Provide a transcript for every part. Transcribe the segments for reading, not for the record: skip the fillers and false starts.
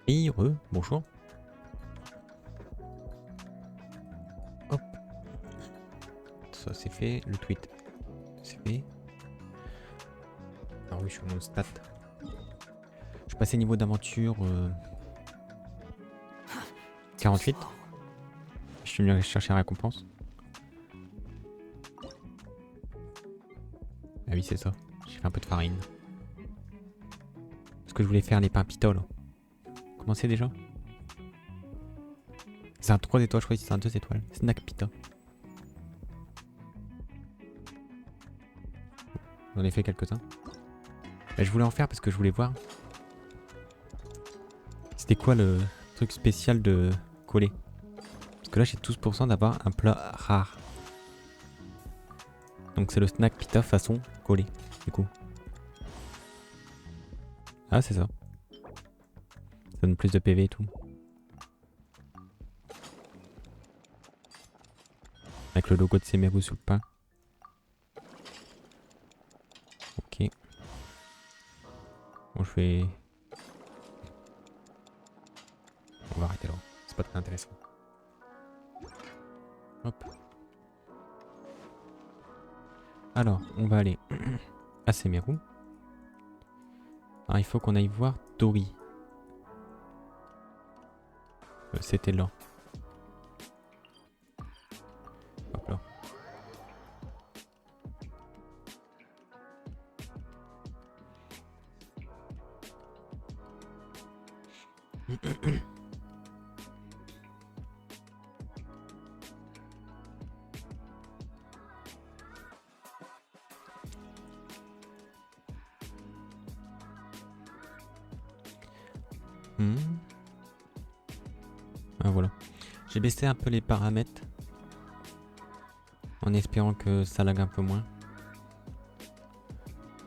Oui, bonjour. Hop. Ça c'est fait, le tweet c'est fait. Alors oui, je suis dans le stat. Je suis passé niveau d'aventure 48. Je suis venu chercher la récompense. Ah oui, c'est ça. J'ai fait un peu de farine. Parce que je voulais faire les pains pita là. Comment c'est déjà? C'est un 3 étoiles, je crois que c'est un 2 étoiles. Snack pita. J'en ai fait quelques-uns. Bah, je voulais en faire parce que je voulais voir. C'était quoi le truc spécial de coller? Parce que là j'ai 12% d'avoir un plat rare. Donc c'est le snack pita façon collé, du coup. Ah c'est ça. Ça donne plus de PV et tout. Avec le logo de Semeru sous le pain. Ok. Bon je vais... On va arrêter là. C'est pas très intéressant. Hop. Alors, on va aller à Semeru. Alors il faut qu'on aille voir Tori. C'était là. Hop là. Ah voilà. J'ai baissé un peu les paramètres. En espérant que ça lag un peu moins.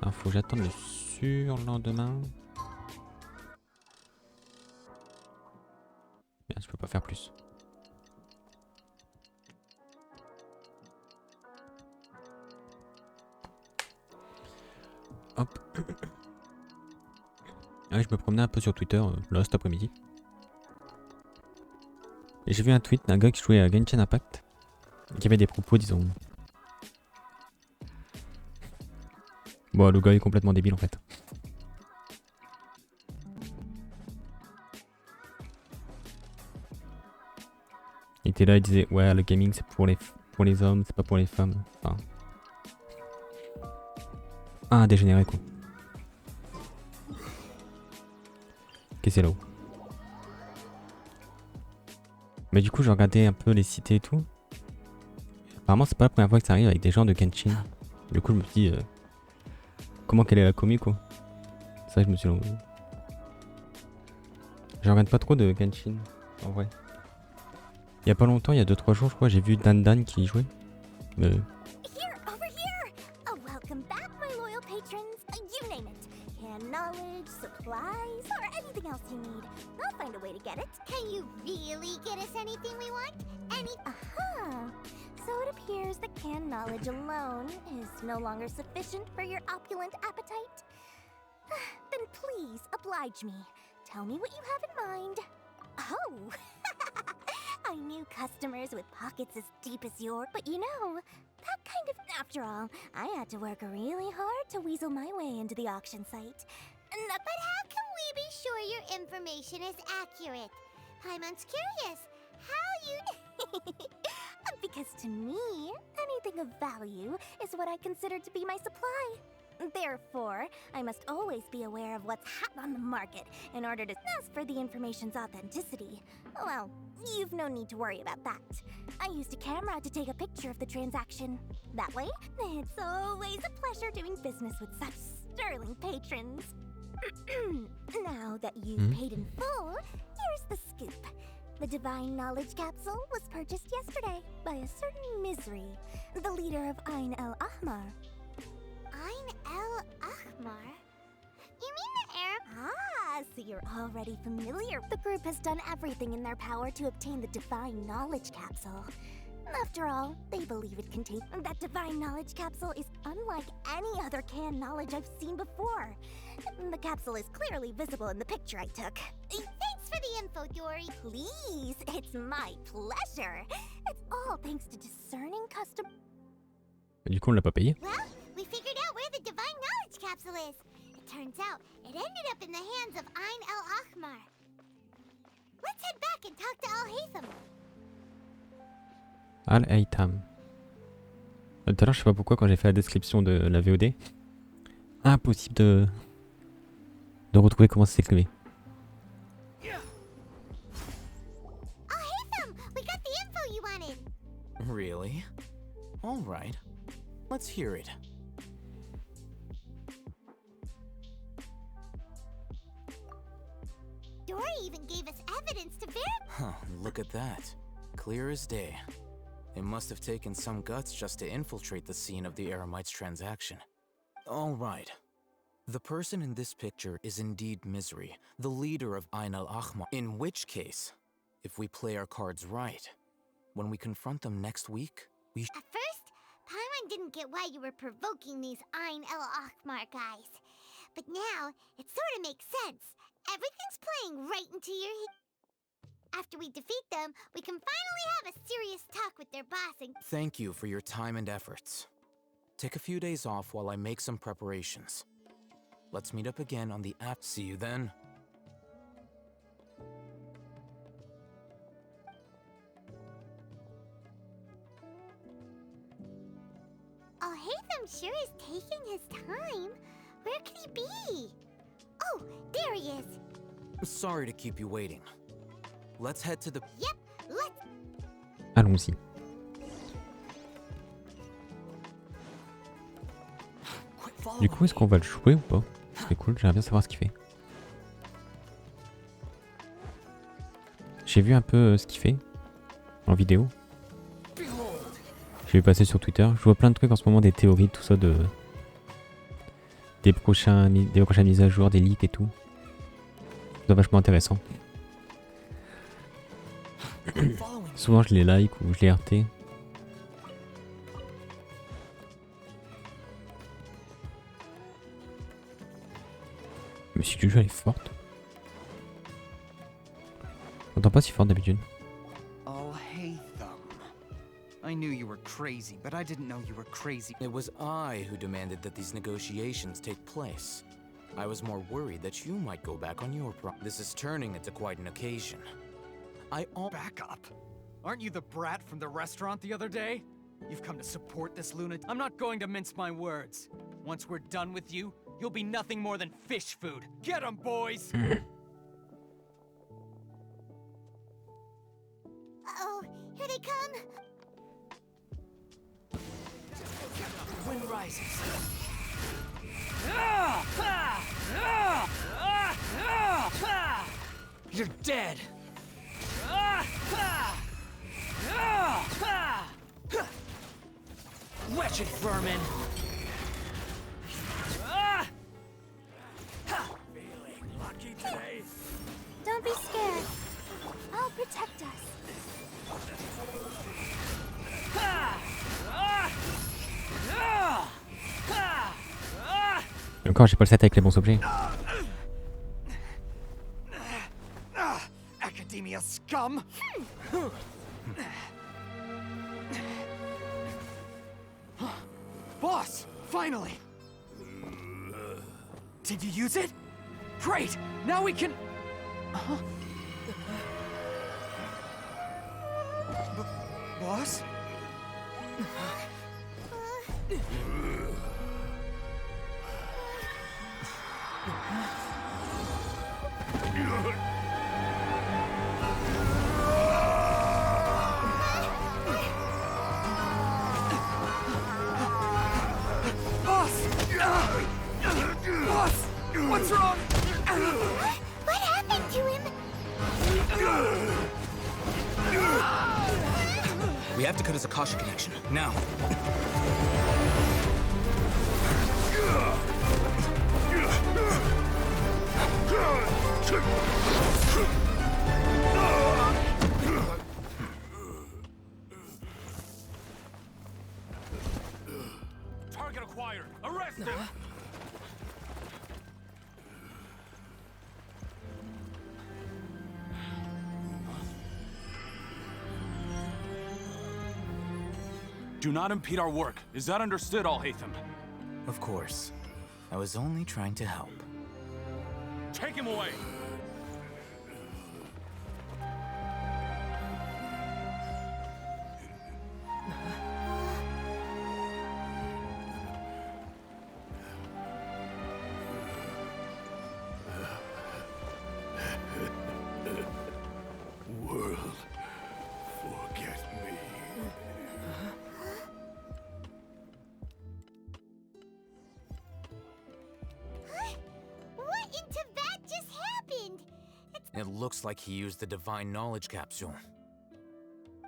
Alors faut que j'attende le surlendemain. Bien, je peux pas faire plus. Hop. Ah ouais, je me promenais un peu sur Twitter là cet après-midi. Et j'ai vu un tweet d'un gars qui jouait à Genshin Impact. Qui avait des propos, disons. Bon, le gars est complètement débile en fait. Il était là, il disait ouais, le gaming c'est pour les hommes, c'est pas pour les femmes. Enfin. Un dégénéré quoi. Qu'est-ce que c'est là-haut? Mais du coup, j'ai regardé un peu les cités et tout. Apparemment, c'est pas la première fois que ça arrive avec des gens de Genshin. Du coup, je me suis dit comment qu'elle est la commu quoi. C'est vrai que je me suis dit. Je regarde pas trop de Genshin en vrai. Il y a pas longtemps, il y a 2-3 jours, je crois, j'ai vu Dan qui y jouait. Mais... Here, over here! Oh, welcome back, my loyal patrons. You name it. Canned knowledge, supplies, or anything else you need. I'll find a way to get it. Can you really get us anything we want? Aha! So it appears that canned knowledge alone is no longer sufficient for your opulent appetite. Then please oblige me. Tell me what you have in mind. Oh! I knew customers with pockets as deep as yours, but you know, that kind of... After all, I had to work really hard to weasel my way into the auction site. But how can we be sure your information is accurate? Paimon's curious. How you... Because to me, anything of value is what I consider to be my supply. Therefore, I must always be aware of what's hot on the market in order to test for the information's authenticity. Well, you've no need to worry about that. I used a camera to take a picture of the transaction. That way, it's always a pleasure doing business with such sterling patrons. Now that you've paid in full, here's the scoop. The Divine Knowledge Capsule was purchased yesterday by a certain Misery, the leader of Ain el-Ahmar. Ain el-Ahmar? You mean the Arab? Ah, so you're already familiar. The group has done everything in their power to obtain the Divine Knowledge Capsule. After all, they believe it contains... That Divine Knowledge Capsule is unlike any other canned knowledge I've seen before. The capsule is clearly visible in the picture I took. Thanks for the info, Dory. Please, it's my pleasure. It's all thanks to discerning custom. Du coup, on l'a pas payé. Well, we figured out where the divine knowledge capsule is. It turns out it ended up in the hands of Ain el-Ahmar. Let's head back and talk to Alhaitham. Alhaitham. Tout à l'heure, je sais pas pourquoi, quand j'ai fait la description de la VOD, impossible de retrouver comment ça s'écrivait. Alhaitham, we got the info you wanted. Really? All right. Let's hear it. Dory even gave us evidence to verify. Huh, look at that. Clear as day. It must have taken some guts just to infiltrate the scene of the Eremites transaction. All right. The person in this picture is indeed Misery, the leader of Ain al-Ahmar. In which case, if we play our cards right, when we confront them next week, we... At first, Paimon didn't get why you were provoking these Ain el-Ahmar guys. But now, it sort of makes sense. Everything's playing right into your head. After we defeat them, we can finally have a serious talk with their boss and... Thank you for your time and efforts. Take a few days off while I make some preparations. Let's meet up again on the app. See you then. Alhaitham sure is taking his time. Where could he be? Oh, there he is. Sorry to keep you waiting. Let's head to the... Yep, let's... Allons-y. Du coup, est-ce qu'on va le jouer ou pas? C'est cool, j'aimerais bien savoir ce qu'il fait. J'ai vu un peu ce qu'il fait en vidéo. J'ai vu passer sur Twitter. Je vois plein de trucs en ce moment, des théories, tout ça, des prochaines mises à jour, des leaks et tout. C'est vachement intéressant. Souvent je les like ou je les RT. Mais si tu joues, elle est forte. On entend pas si fort d'habitude. Alhaitham. I knew you were crazy, but I didn't know you were crazy. It was I who demanded that these negotiations take place. I was more worried that you might go back on your This is turning into quite an occasion. Back up. Aren't you the brat from the restaurant the other day? You've come to support this lunatic. I'm not going to mince my words. Once we're done with you, you'll be nothing more than fish food. Get 'em, boys! Uh-oh, here they come. The wind rises. You're dead! Wretched vermin! Feeling lucky today? Don't be scared. I'll protect us. Et encore, j'ai pas le set avec les bons objets. Academia scum! Boss! Finally! Did you use it? Great! Now we can... Boss? Boss! What's wrong? What happened to him? We have to cut his Akasha connection, now. Target acquired. Arrest him. Do not impede our work. Is that understood, Alhaitham? Of course. I was only trying to help. Take him away! What in Tibet just happened? It looks like he used the divine knowledge capsule.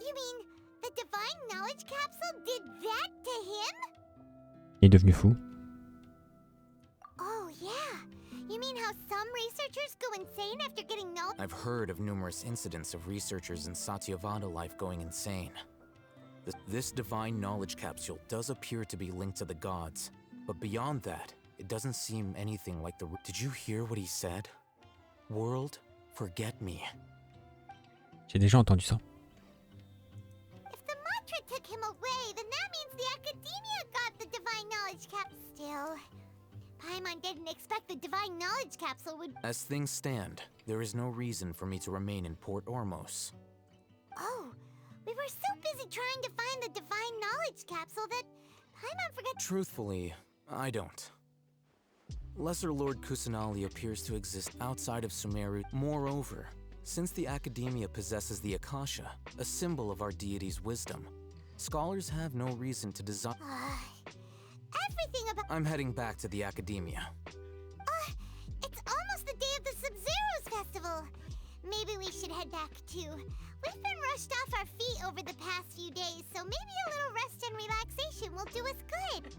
You mean the divine knowledge capsule did that to him? Il est devenu fou. Oh yeah. You mean how some researchers go insane after getting knowledge? I've heard of numerous incidents of researchers in Satyavada life going insane. This divine knowledge capsule does appear to be linked to the gods, but beyond that, it doesn't seem anything like the... Did you hear what he said? World, forget me. J'ai déjà entendu ça. If the mantra took him away, then that means the academia got the divine knowledge cap. Still, Paimon didn't expect the divine knowledge capsule would... As things stand, there is no reason for me to remain in Port Ormos. Oh, we were so busy trying to find the divine knowledge capsule that Paimon forgot... Truthfully, I don't. Lesser Lord Kusanali appears to exist outside of Semeru. Moreover, since the Academia possesses the Akasha, a symbol of our deity's wisdom, scholars have no reason to desire... Everything about... I'm heading back to the Academia. It's almost the day of the Sub-Zero's festival. Maybe we should head back too. We've been rushed off our feet over the past few days, so maybe a little rest and relaxation will do us good.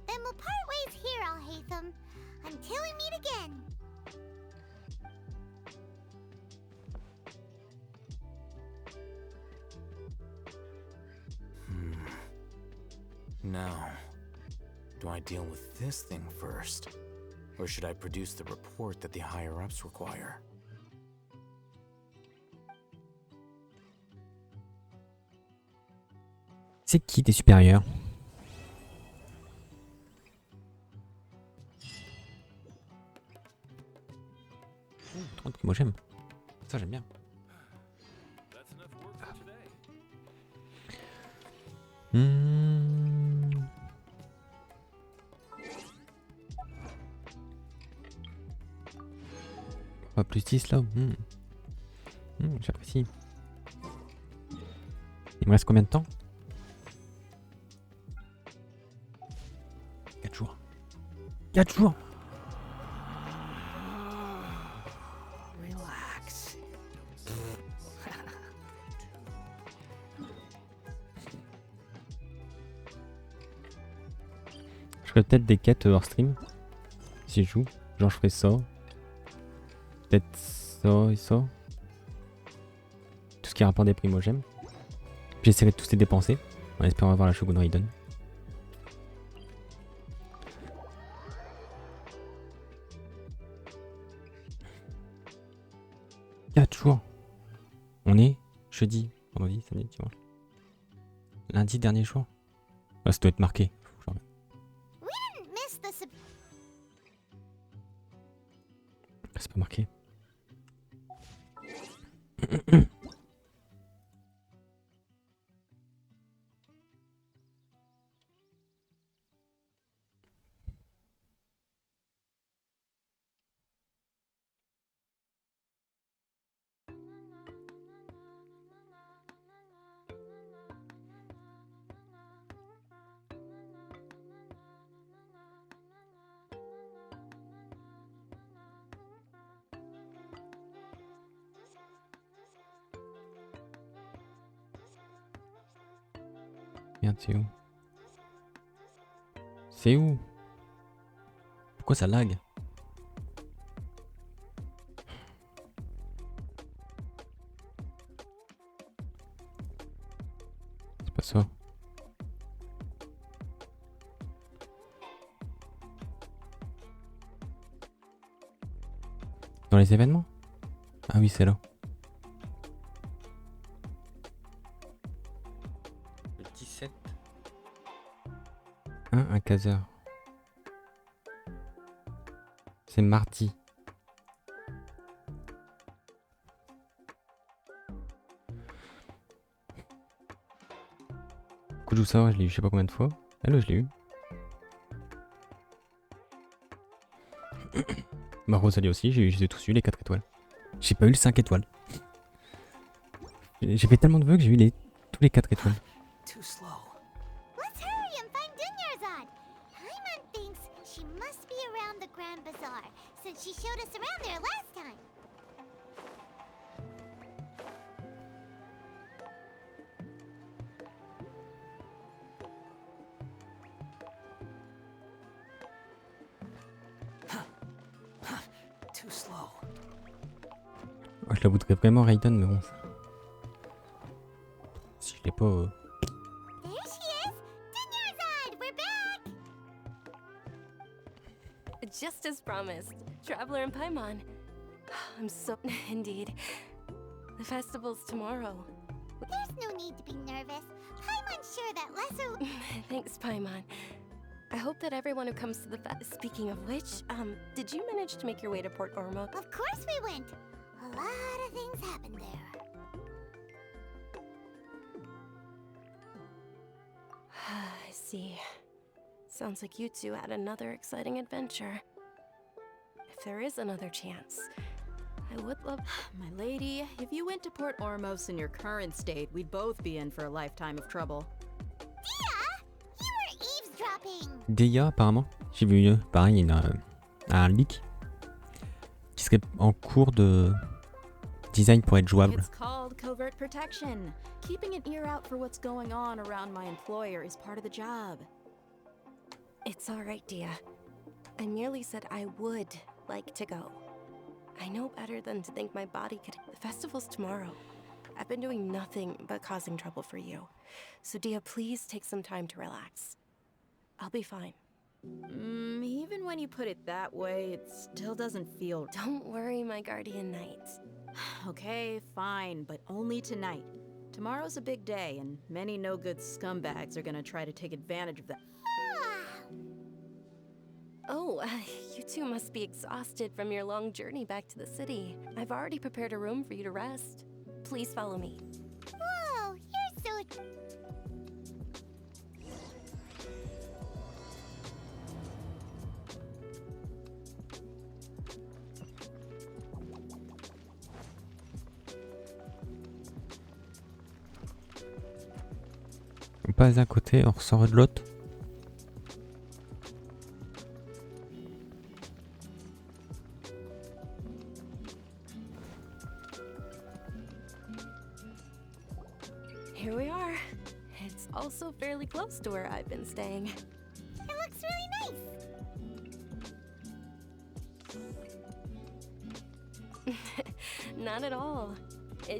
Then we'll part ways here, Alhaitham, until we meet again. Now, do I deal with this thing first? Or should I produce the report that the higher-ups require? C'est qui tes supérieurs? Trop de primogèmes. Ça j'aime bien. Pas plus 10 là. J'apprécie. Il me reste combien de temps? 4 jours. 4 jours. Relax. Je ferai peut-être des quêtes hors stream. Si je joue. Genre je ferai ça. Peut-être ça et ça. Tout ce qui rapporte des primogèmes. Puis j'essaierai de tous les dépenser. En espérant avoir la Shogun Raiden. Jours. On est jeudi, vendredi, samedi, dimanche. Lundi, dernier jour. Ah, ça doit être marqué. C'est pas marqué. Merde, c'est où? C'est où? Pourquoi ça lag? C'est pas ça. Dans les événements? Ah oui, c'est là. caseur. C'est mardi. Coup de ça, je l'ai eu je sais pas combien de fois. Hello, je l'ai eu. Rosalie aussi, je les ai tous eu les 4 étoiles. J'ai pas eu le 5 étoiles. J'ai fait tellement de vœux que j'ai eu tous les 4 étoiles. Too slow. Let's hurry and find Dunyarzad. Paimon thinks she must be around the Grand Bazaar, since she showed us around there last time. Too slow. Oh, je la voudrais vraiment Raiden, mais bon. Si je l'ai pas. There she is! Dunyarzad, we're back! Just as promised, Traveler and Paimon. I'm so... Indeed. The festival's tomorrow. There's no need to be nervous. Paimon's sure that lesser... Thanks, Paimon. I hope that everyone who comes to the Speaking of which, did you manage to make your way to Port Ormo? Of course we went. A lot of things happened there. I see. Sounds like you two had another exciting adventure. If there is another chance, I would love... My lady, if you went to Port Ormos in your current state, we'd both be in for a lifetime of trouble. Dia! You were eavesdropping! Deia, apparemment. J'ai vu, pareil, il y a un leak qui serait en cours de design pour être jouable. It's called covert protection. Keeping an ear out for what's going on around my employer is part of the job. It's alright, Dia. I merely said I would like to go. I know better than to think my body could... The festival's tomorrow. I've been doing nothing but causing trouble for you. So Dia, please take some time to relax. I'll be fine. Even when you put it that way, it still doesn't feel... Don't worry, my guardian knight. Okay, fine, but only tonight. Tomorrow's a big day, and many no-good scumbags are gonna try to take advantage of that. Oh, you two must be exhausted from your long journey back to the city. I've already prepared a room for you to rest. Please follow me. Whoa, you're so... On passe d'un côté, on ressort de l'autre. Here we are. It's also fairly close to where I've been staying. It looks really nice. Not at all.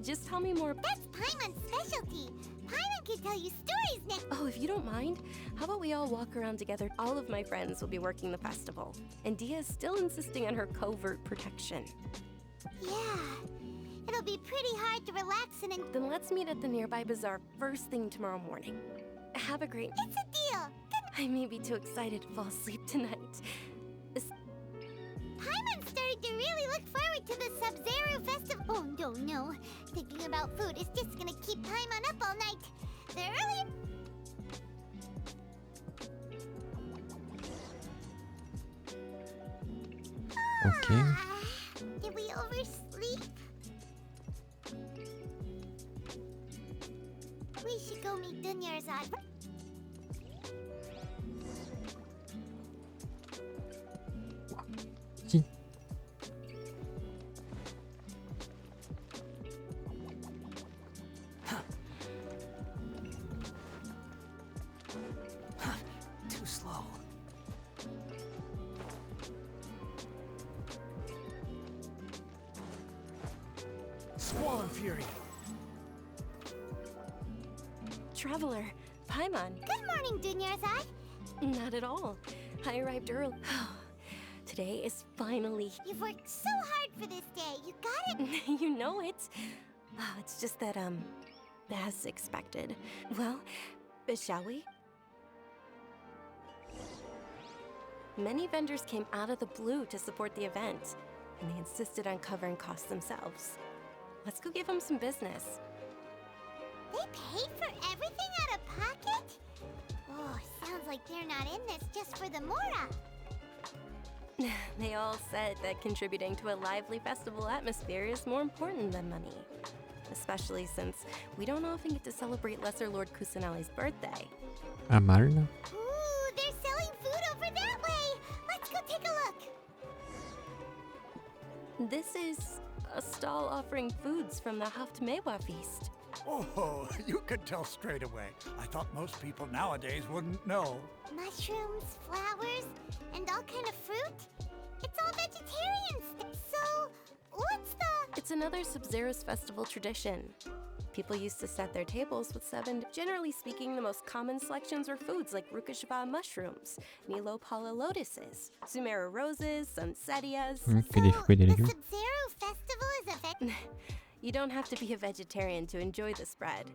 Just tell me more. That's Paimon's specialty. Paimon can tell you stories next. Oh, if you don't mind, how about we all walk around together? All of my friends will be working the festival, and Dia is still insisting on her covert protection. Yeah, it'll be pretty hard to relax and... Then let's meet at the nearby bazaar first thing tomorrow morning. Have a great... It's a deal. I may be too excited to fall asleep tonight. Paimon's starting to really look forward to the Sub-Zero festival. Oh, no. Thinking about food is just gonna keep Paimon up all night. The earlier... Ok. Did we oversleep? We should go meet Dunyarzad. Si. Too slow. Squall and fury. Traveler, Paimon. Good morning, Dunyarzad. Not at all. I arrived early. Today is finally... You've worked so hard for this day. You got it? You know it. Oh, it's just that, as expected. Well, shall we? Many vendors came out of the blue to support the event, and they insisted on covering costs themselves. Let's go give them some business. They paid for everything out of pocket? Oh, sounds like they're not in this just for the Mora. They all said that contributing to a lively festival atmosphere is more important than money. Especially since we don't often get to celebrate Lesser Lord Kusanali's birthday. Ah, mal. Ooh, they're selling food over that way. Let's go take a look. This is a stall offering foods from the Haftmewa feast. Oh, you could tell straight away. I thought most people nowadays wouldn't know. Mushrooms, flowers, and all kind of fruit? It's all vegetarian. So, what's the... It's another Sub-Zero's festival tradition. People used to set their tables with 7. Generally speaking, the most common selections were foods like Rukashaba mushrooms, Nilopala lotuses, Sumeru roses, Sunsetias. Que des fruits et des the légumes. Sub-Zero Festival is a You don't have to be a vegetarian to enjoy the spread.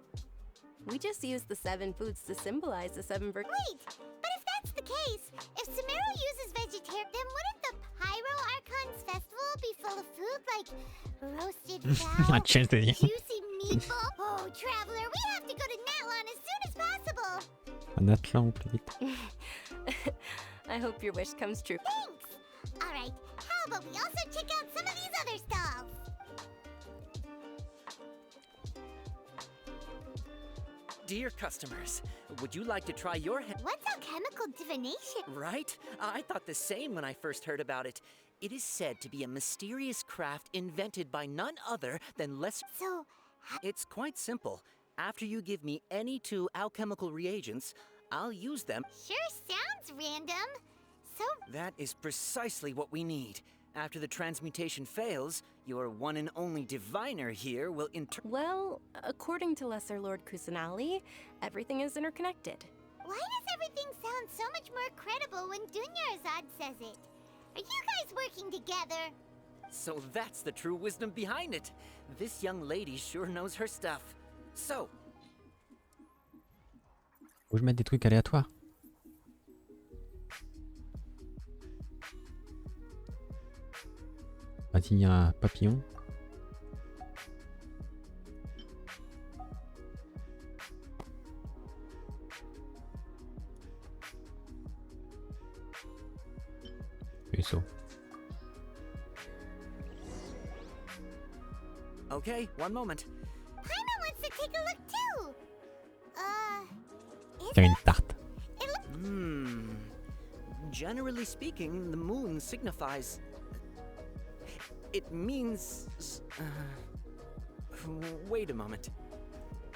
We just use the 7 foods to symbolize the 7 virtues. Wait, but if that's the case, if Semeru uses vegetarian, then wouldn't the Pyro Archon's festival be full of food like roasted fowl, Chance de dire. juicy meatball? Oh, traveler, we have to go to Natlan as soon as possible. Un atlan au plus vite. I hope your wish comes true. Thanks. All right, how about we also check out some of these other stalls? Dear customers, would you like to try your What's alchemical divination? Right? I thought the same when I first heard about it. It is said to be a mysterious craft invented by none other than So, It's quite simple. After you give me any 2 alchemical reagents, I'll use them. sure sounds random. So, That is precisely what we need. After the transmutation fails, your one and only diviner here will Well, according to Lesser Lord Kusanali, everything is interconnected. why does everything sound so much more credible when Dunyarzad says it? Are you guys working together? So that's the true wisdom behind it. This young lady sure knows her stuff. So, Faut que je mette des trucs aléatoires. Vas-y, il y a un papillon. Vaisseau. okay, one moment. Paimon wants to take a look too. Is Faire une it? tarte. It looks Generally speaking, the moon signifies... It means... Wait a moment.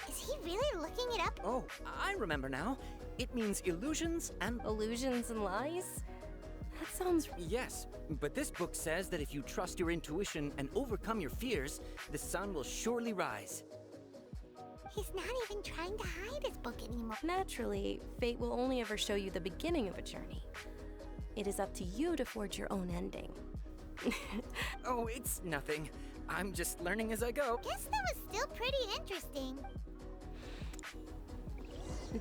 Is he really looking it up? Oh, I remember now. It means illusions and... Illusions and lies? That sounds... Yes, but this book says that if you trust your intuition and overcome your fears, the sun will surely rise. He's not even trying to hide his book anymore. Naturally, fate will only ever show you the beginning of a journey. It is up to you to forge your own ending. Oh, it's nothing. I'm just learning as I go. Guess that was still pretty interesting.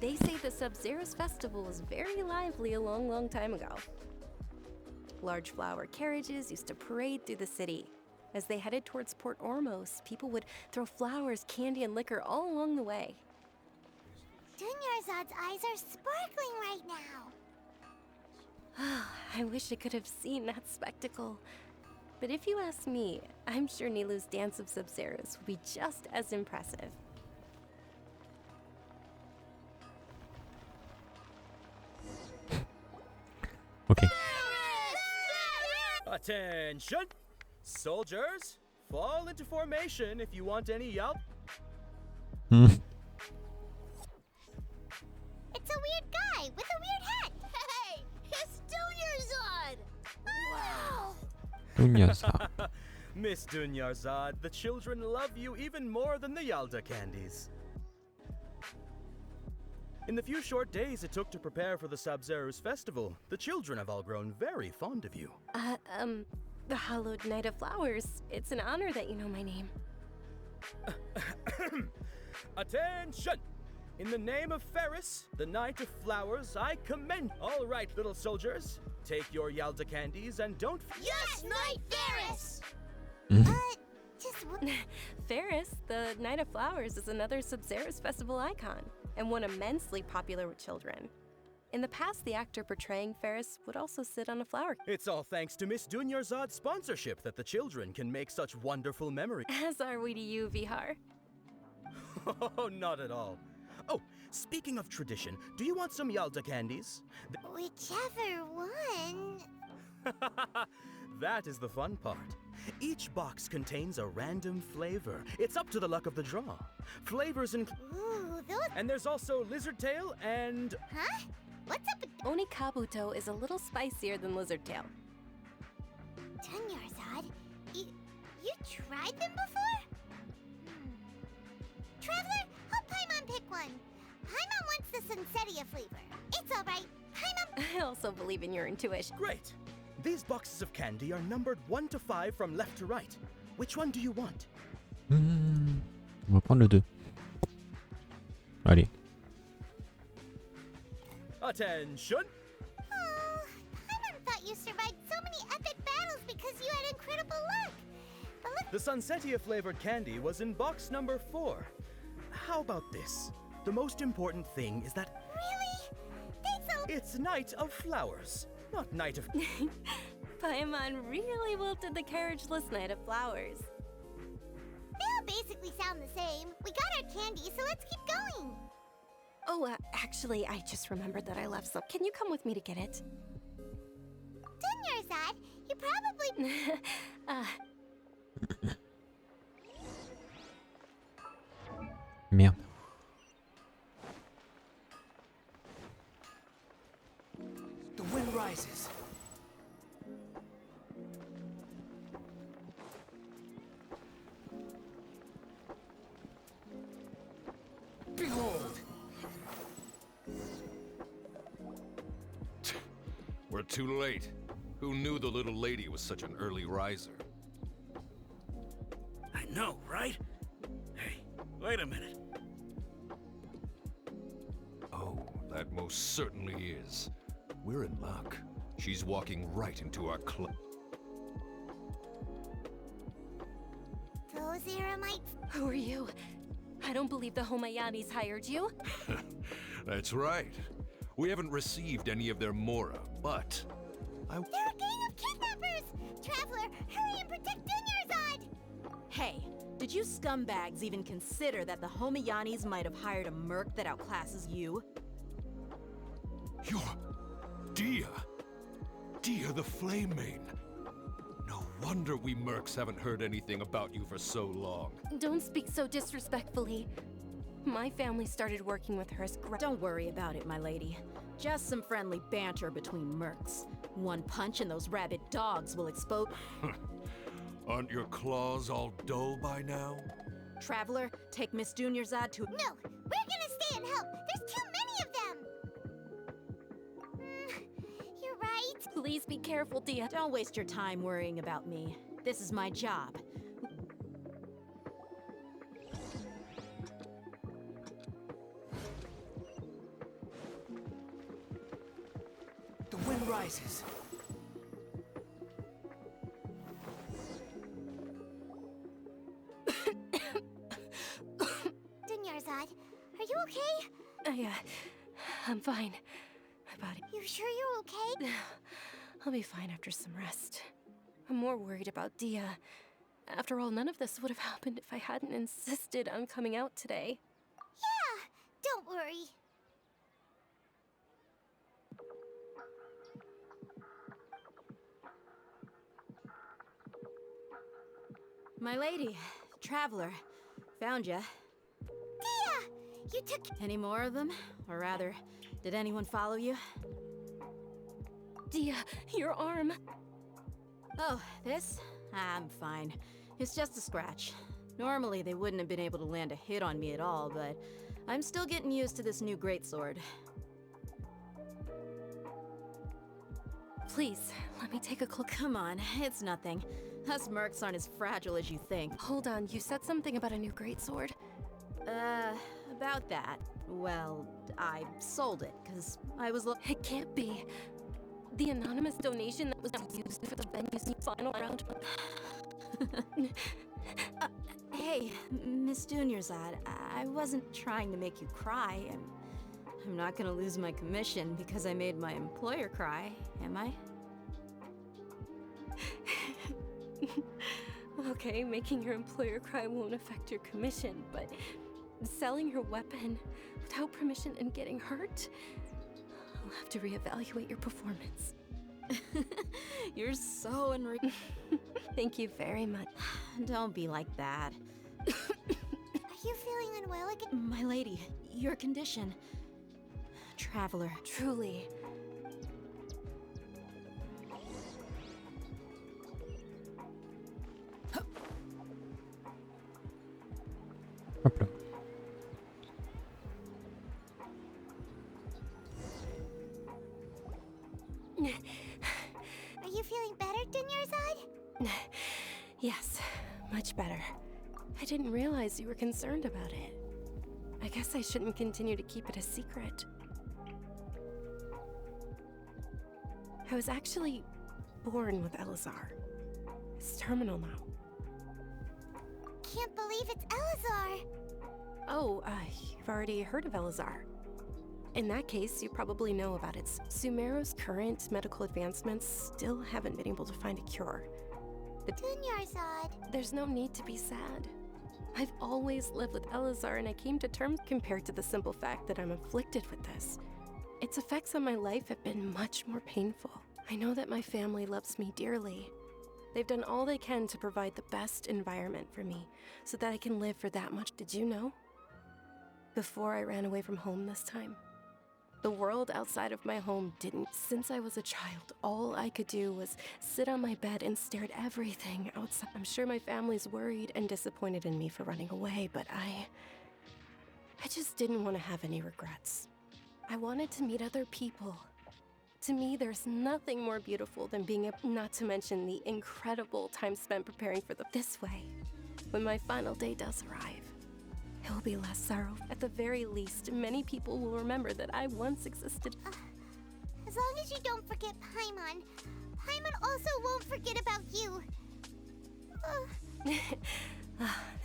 They say the Sub-Zero's festival was very lively a long time ago. Large flower carriages used to parade through the city. As they headed towards Port Ormos, people would throw flowers, candy, and liquor all along the way. Dunyarzad's eyes are sparkling right now. I wish I could have seen that spectacle. But if you ask me, I'm sure Nilu's dance of Sub-Zeros would be just as impressive. Ok. Attention! Soldiers, fall into formation if you want any help. It's a weird guy with a weird hat. Hey, it's Dunyarzad. Wow. Dunyarzad. Miss Dunyarzad, the children love you even more than the Yalda candies. In the few short days it took to prepare for the Sub-Zero's festival, the children have all grown very fond of you. The Hallowed Night of Flowers. It's an honor that you know my name. Attention! In the name of Ferris, the Knight of Flowers, I commend. All right, little soldiers. Take your Yalda candies and don't. Yes, Knight Ferris! Just Ferris, the Night of Flowers, is another Sabzeruz festival icon, and one immensely popular with children. In the past, the actor portraying Ferris would also sit on a flower. It's all thanks to Miss Dunyarzad's sponsorship that the children can make such wonderful memories. As are we to you, Vihar. Oh, not at all. Oh, speaking of tradition, do you want some Yalda candies? whichever one. That is the fun part. Each box contains a random flavor. It's up to the luck of the draw. Flavors include... Ooh, those... And there's also lizard tail and... Huh? What's up with... Onikabuto is a little spicier than lizard tail. Dunyarzad, you tried them before? Traveler, help Paimon pick one. Paimon wants the Sunsetia flavor. It's alright. Paimon... I also believe in your intuition. Great! These boxes of candy are numbered 1 to 5 from left to right. Which one do you want? On va prendre le 2. Allez. Attention! Oh, Paimon thought you survived so many epic battles because you had incredible luck. But look... The Sunsetia flavored candy was in box number 4. How about this? The most important thing is that... Really? Thanks a... It's Night of Flowers, not Night of... Paimon really wilted the carriageless Night of Flowers. They all basically sound the same. We got our candy, so let's keep going. Oh, actually, I just remembered that I left some. Can you come with me to get it? Dunyarzad, you probably... Merde. The wind rises. Behold! We're too late. Who knew the little lady was such an early riser? I know, right? Hey, wait a minute. Oh, that most certainly is. We're in luck. She's walking right into our club. Those Eremites... Who are you? I don't believe the Homayanis hired you. That's right. We haven't received any of their mora, but... They're a gang of kidnappers! Traveler, hurry and protect Dunyarzad! Hey, did you scumbags even consider that the Homayanis might have hired a merc that outclasses you? You're... Dia! Dia the Flame Main! No wonder we mercs haven't heard anything about you for so long. Don't speak so disrespectfully. My family started working with her as Don't worry about it, my lady. Just some friendly banter between mercs. One punch and those rabid dogs will expose... Aren't your claws all dull by now? Traveler, take Miss Dunyarzad to... No, we're gonna stay and help. There's too many of them. You're right. Please be careful, Dia. Don't waste your time worrying about me. This is my job. The wind rises. Dunyarzad, are you okay? I'm fine. My body... You sure you're okay? I'll be fine after some rest. I'm more worried about Dia. After all, none of this would have happened if I hadn't insisted on coming out today. Yeah, don't worry. My lady, Traveler, found ya. Dia! You took... Any more of them? Or rather, did anyone follow you? Dia, your arm. Oh, this? I'm fine. It's just a scratch. Normally, they wouldn't have been able to land a hit on me at all, but I'm still getting used to this new greatsword. Please, let me take a cloak. Come on, it's nothing. Us mercs aren't as fragile as you think. Hold on, you said something about a new greatsword? About that. Well, I sold it, because I was It can't be. The anonymous donation that was used for the venue's final round. Hey, Miss Dunyarzad, I wasn't trying to make you cry. I'm not gonna lose my commission because I made my employer cry, am I? Okay, making your employer cry won't affect your commission, but selling your weapon without permission and getting hurt? I'll have to reevaluate your performance. You're so Thank you very much. Don't be like that. Are you feeling unwell again? My lady, your condition. Traveler. Truly. Hop là. Are you feeling better, Dunyarzad? Yes, much better. I didn't realize you were concerned about it. I guess I shouldn't continue to keep it a secret. I was actually born with Elazar. It's terminal now. Can't believe it's Elazar! Oh, you've already heard of Elazar. In that case, you probably know about it. Semeru's current medical advancements still haven't been able to find a cure. Dunyarzad. There's no need to be sad. I've always lived with Elazar, and I came to terms compared to the simple fact that I'm afflicted with this. Its effects on my life have been much more painful. I know that my family loves me dearly. They've done all they can to provide the best environment for me, so that I can live for that much. Did you know? Before I ran away from home this time, the world outside of my home didn't. Since I was a child, all I could do was sit on my bed and stare at everything outside. I'm sure my family's worried and disappointed in me for running away, but I just didn't want to have any regrets. I wanted to meet other people. To me, there's nothing more beautiful than being able, not to mention the incredible time spent preparing for this way. When my final day does arrive, it will be less sorrow. At the very least, many people will remember that I once existed. As long as you don't forget Paimon, Paimon also won't forget about you.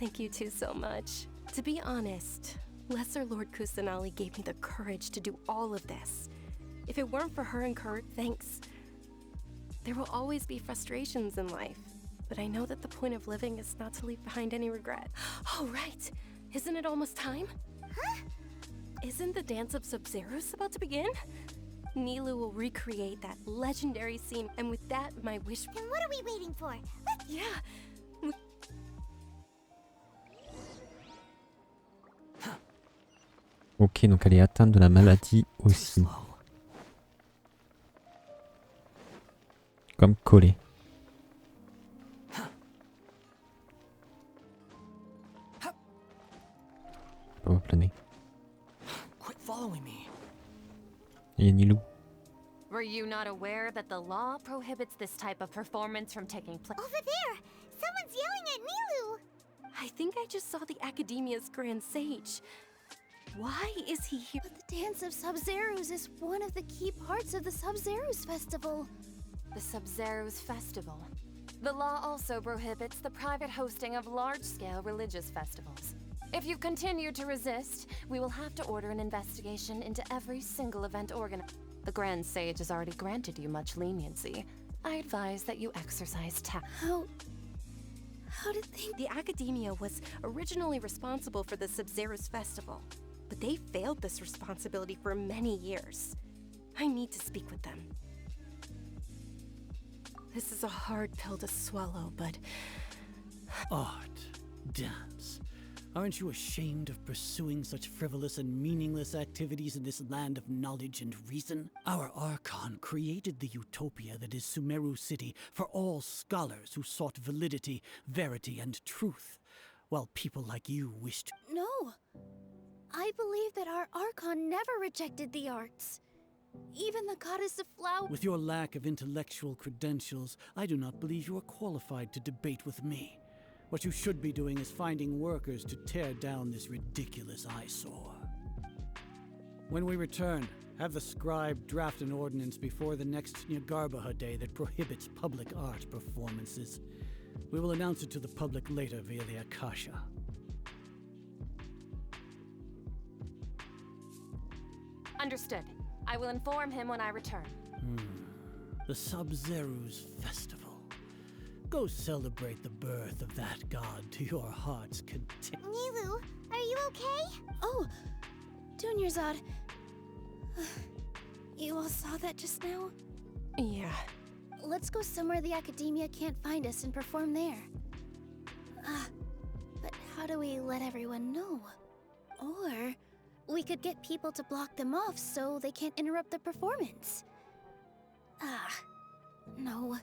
Thank you two so much. To be honest, Lesser Lord Kusanali gave me the courage to do all of this. If it weren't for her and Kurt, thanks. There will always be frustrations in life, but I know that the point of living is not to leave behind any regret. Oh, right. Isn't it almost time? Huh? Isn't the dance of Sub-Zeros about to begin? Nilou will recreate that legendary scene, and with that, my wish... Then what are we waiting for? Let's... Yeah. Ok, donc elle est atteinte de la maladie aussi. Comme collé. On va planer. Quit following me. Il y a Nilou. Were you not aware that the law prohibits this type of performance from taking place? Over there! Someone's yelling at Nilou! I think I just saw the Academia's Grand Sage. Why is he here? But the Dance of Sub-Zeros is one of the key parts of the Sub-Zeros Festival. The Sub-Zeros Festival. The law also prohibits the private hosting of large-scale religious festivals. If you continue to resist, we will have to order an investigation into every single event organized. The Grand Sage has already granted you much leniency. I advise that you exercise tact. How did they... The Academia was originally responsible for the Sub-Zeros Festival, but they failed this responsibility for many years. I need to speak with them. This is a hard pill to swallow, but... Art, dance. Aren't you ashamed of pursuing such frivolous and meaningless activities in this land of knowledge and reason? Our Archon created the utopia that is Semeru City for all scholars who sought validity, verity, and truth, while people like you wished... No! I believe that our Archon never rejected the arts. Even the goddess of flowers... With your lack of intellectual credentials, I do not believe you are qualified to debate with me. What you should be doing is finding workers to tear down this ridiculous eyesore. When we return, have the scribe draft an ordinance before the next Nyagarbha day that prohibits public art performances. We will announce it to the public later via the Akasha. Understood. I will inform him when I return. The Sub-Zeru's festival. Go celebrate the birth of that god to your heart's content. Nilu, are you okay? Oh, Dunyarzad. You all saw that just now? Yeah. Let's go somewhere the academia can't find us and perform there. But how do we let everyone know? Or we could get people to block them off so they can't interrupt the performance. No.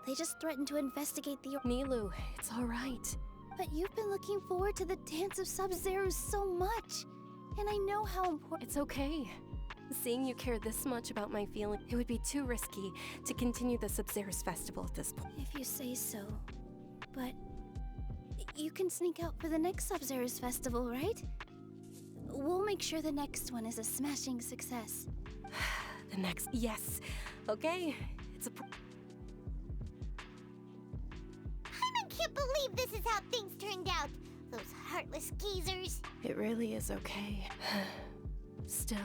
They just threatened to investigate the— Nilu, it's alright. But you've been looking forward to the Dance of Sub-Zero so much. And I know how important— It's okay. Seeing you care this much about my feeling, it would be too risky to continue the Sub-Zero's festival at this point. If you say so. But you can sneak out for the next Sub-Zero's festival, right? We'll make sure the next one is a smashing success. The next— Yes. Okay. It's a— I can't believe this is how things turned out. Those heartless geezers. It really is okay. Still.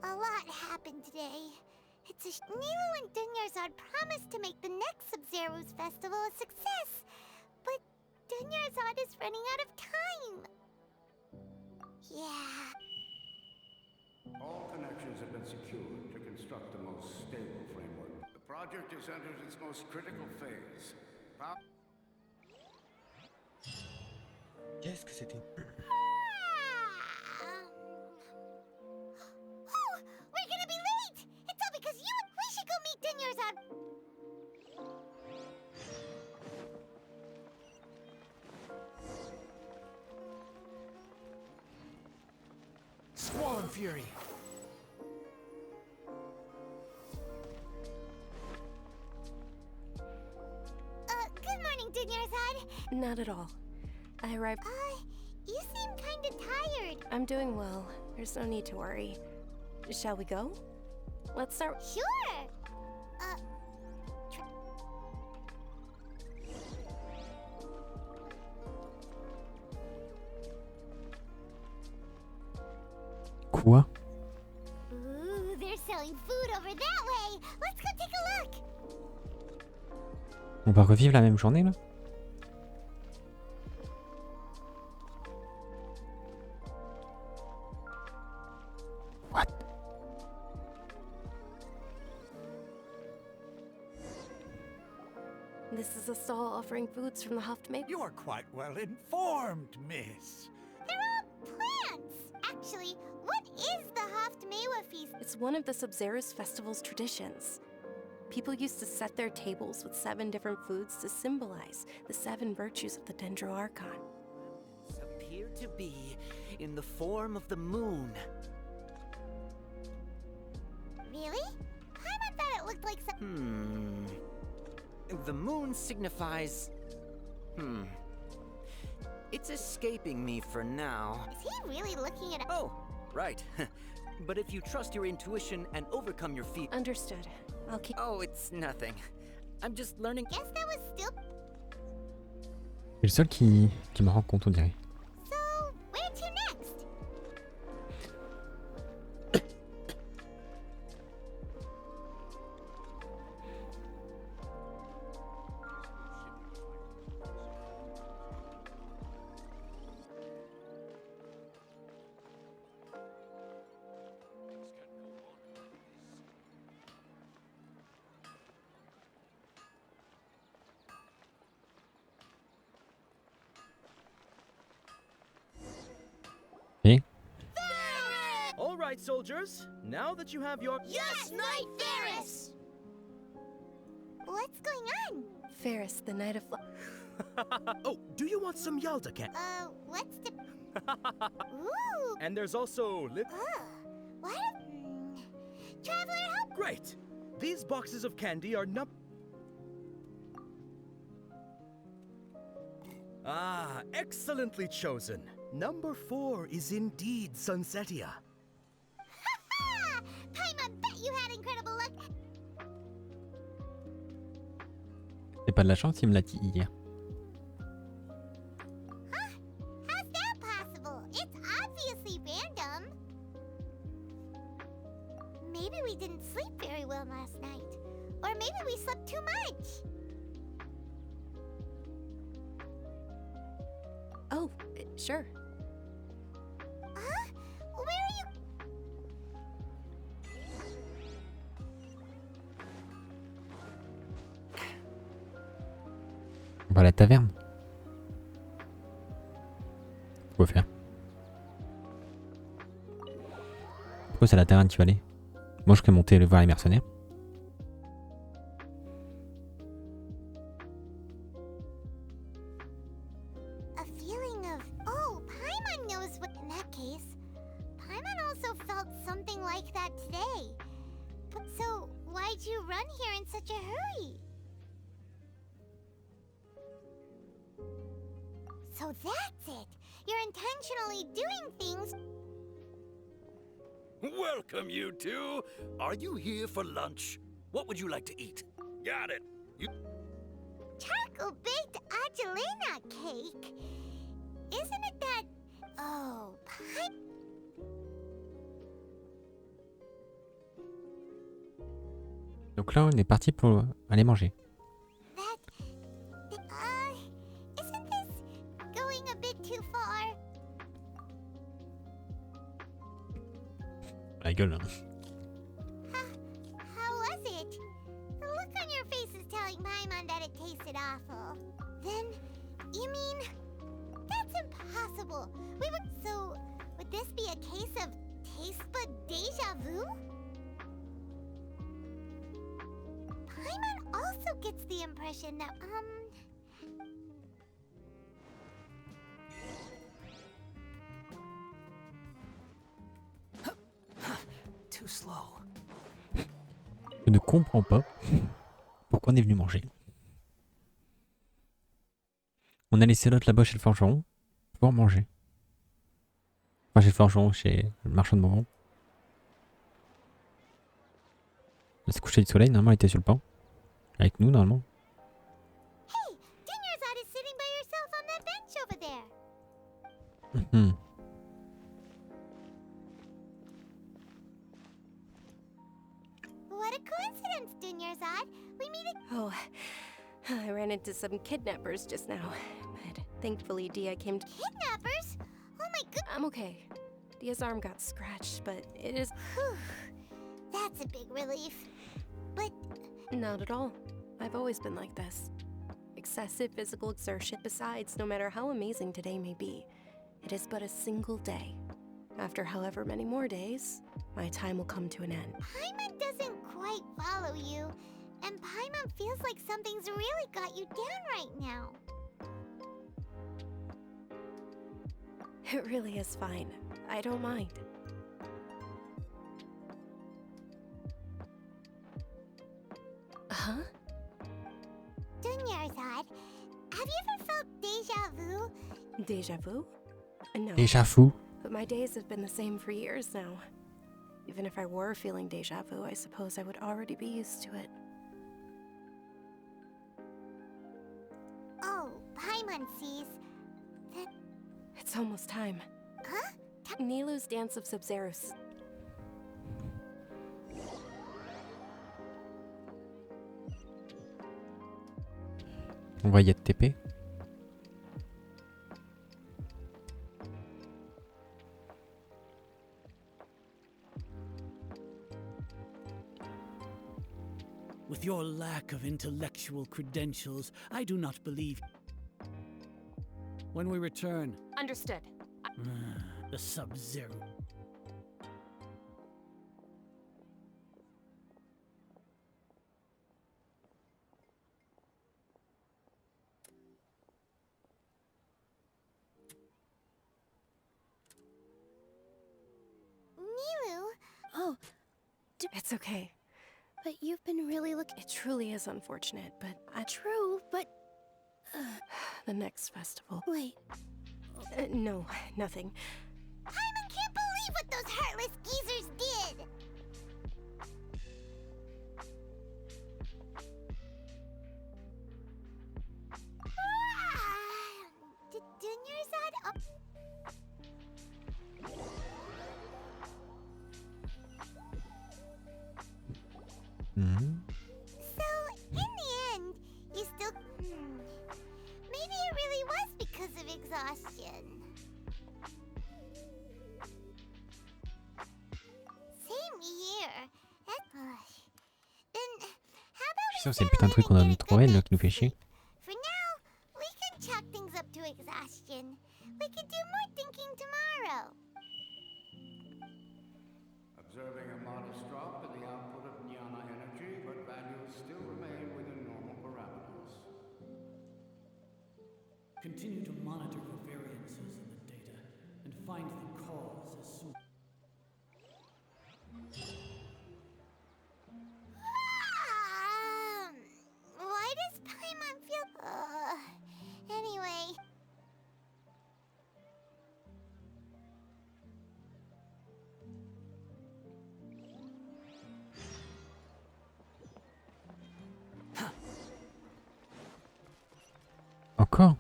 A lot happened today. It's a Nilu and Dunyarzad promised to make the next Sub-Zero's festival a success, but Dunyarzad is running out of time. Yeah. All connections have been secured to construct the most stable framework. The project has entered its most critical phase. Qu'est-ce que c'était? Oh, we're gonna be late! It's all because you and we should go meet Dunyarzad. Squall and fury. Good morning, Dunyarzad. Not at all. I arrived— You seem kinda tired. I'm doing well. There's no need to worry. Shall we go? Let's start— Sure. Quoi? Ooh, they're selling food over that way. Let's go take a look. On va revivre la même journée là? What? This is a stall offering foods from the Haftmaker. You are quite well informed, miss. They're all plants. Actually, what is the Haftmewa feast? It's one of the Sub-Zero's festival's traditions. People used to set their tables with 7 different foods to symbolize the 7 virtues of the Dendro Archon. Appear to be in the form of the moon. Really? Paimon thought it looked like some— The moon signifies... It's escaping me for now. Is he really looking at— Oh, right. But if you trust your intuition and overcome your fear... Understood. I'll keep— Oh, it's nothing. I'm just learning... Guess that was still— C'est le seul qui me rend compte, on dirait. So, where to next? All right, soldiers. Now that you have your... Yes, Knight Ferris! What's going on? Ferris, the Knight of... Oh, do you want some Yalda candy? What's the— Ooh! And there's also... What? Traveler, help! Great! These boxes of candy are Ah, excellently chosen. Number 4 is indeed Sunsetia. Ha! Paimon, bet you had incredible luck. C'est pas de la chance, il me l'a dit hier. Huh? How's that possible? It's obviously random. Maybe we didn't sleep very well last night. Or maybe we slept too much. Oh, sure. Huh? Where are you? On va à la taverne. Quoi faire? Pourquoi c'est à la taverne que tu vas aller? Moi je serais monté aller voir les mercenaires. A feeling of, oh, Paimon knows what. In that case, Paimon also felt something like that today. But so, why'd you run here in such a hurry? So that's it. You're intentionally doing things. Welcome, you two. Are you here for lunch? What would you like to eat? Got it. Charcoal baked Angelina cake. Isn't it that? Oh, Donc là on est parti pour aller manger. Isn't this going a bit too far? La gueule hein. How was it? The look on your face is telling Paimon that it tasted awful. Then, you mean that's impossible? So would this be a case of taste bud deja vu? Paimon also gets the impression that Too slow. Je ne comprends pas pourquoi on est venu manger. On a laissé l'autre là-bas chez le forgeron pour manger. Enfin chez le forgeron, chez le marchand de bonbons. Il s'est couché du soleil, normalement il était sur le pont. Avec nous normalement. hey, Dinyarzad is sitting by yourself on that bench over there. Mhm. What a coincidence, Dinyarzad. We meet at Oh, I ran into some kidnappers just now. But thankfully, Dia came to... Kidnappers? Oh my god. I'm okay. Dia's arm got scratched, but it is... That's a big relief. But... Not at all. I've always been like this. Excessive physical exertion. Besides, no matter how amazing today may be, it is but a single day. After however many more days, my time will come to an end. Paimon doesn't quite follow you. And Paimon feels like something's really got you down right now. It really is fine. I don't mind. Huh? Dinyarzad, have you ever felt deja vu? Deja vu? No. Déjà fou. But my days have been the same for years now. Even if I were feeling deja vu, I suppose I would already be used to it. Oh, Paimon sees that... It's almost time. Huh? Nilu's Dance of Sub-Zeros. On va y être TP. With your lack of intellectual credentials, I do not believe. When we return, Understood. the Sub-Zero. Nilu? Oh, it's okay. But you've been really It truly is unfortunate, but True, but... The next festival. Wait. No, nothing. Paimon can't believe what those heartless geezers did! Did Dunyarzad up? So, in the end, you still... Maybe it really was because of exhaustion. Same here. Then, how about Je suis sûr que c'est le putain de truc qu'on a trouvé là qui nous fait chier. for now, we can chalk things up to exhaustion. We could do more thinking tomorrow. Observing a modest drop in the output of jnana energy, but values still remain within normal parameters. Continue to monitor the variances in the data and find the cause as soon. Why does Paimon feel... anyway... Encore?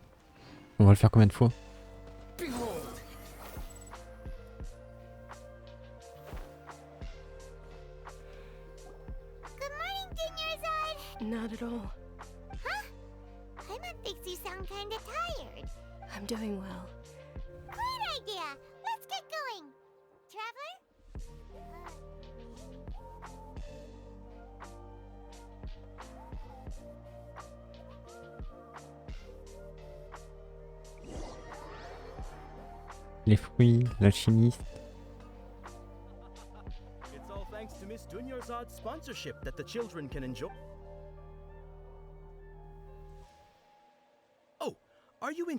On va le faire combien de fois? Good morning, Dunyarzad! Not at all. Huh? Paimon thinks you sound kinda tired. I'm doing well. Great idea! Let's get going! Traveler? Les fruits, l'alchimiste. It's all thanks to Miss Dunyarzad's sponsorship that the children can enjoy. Oh, are you in?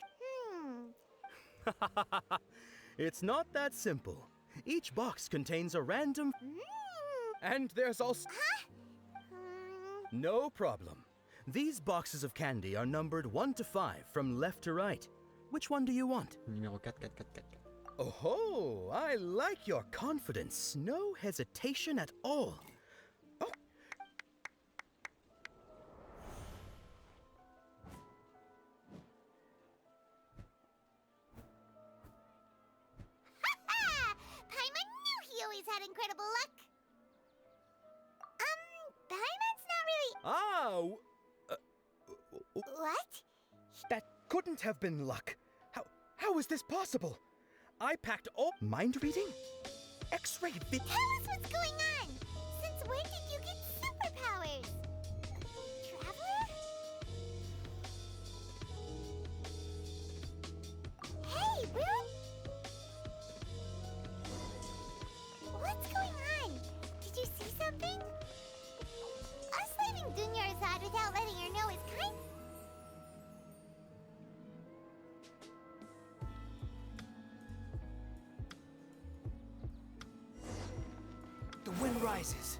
It's not that simple. Each box contains a random. And there's also. No problem. These boxes of candy are numbered 1 to 5 from left to right. Which one do you want? Numéro 4, 4, 4, 4. Oh, I like your confidence. No hesitation at all. Oh. Paimon knew he always had incredible luck. Paimon's not really... What? That couldn't have been luck. How is this possible? I packed all mind reading? X-ray Tell us what's going on! Since when did you get superpowers? Traveler? Hey, what's going on? Did you see something? Us leaving Dunyarzad without letting her know is kind... The wind rises.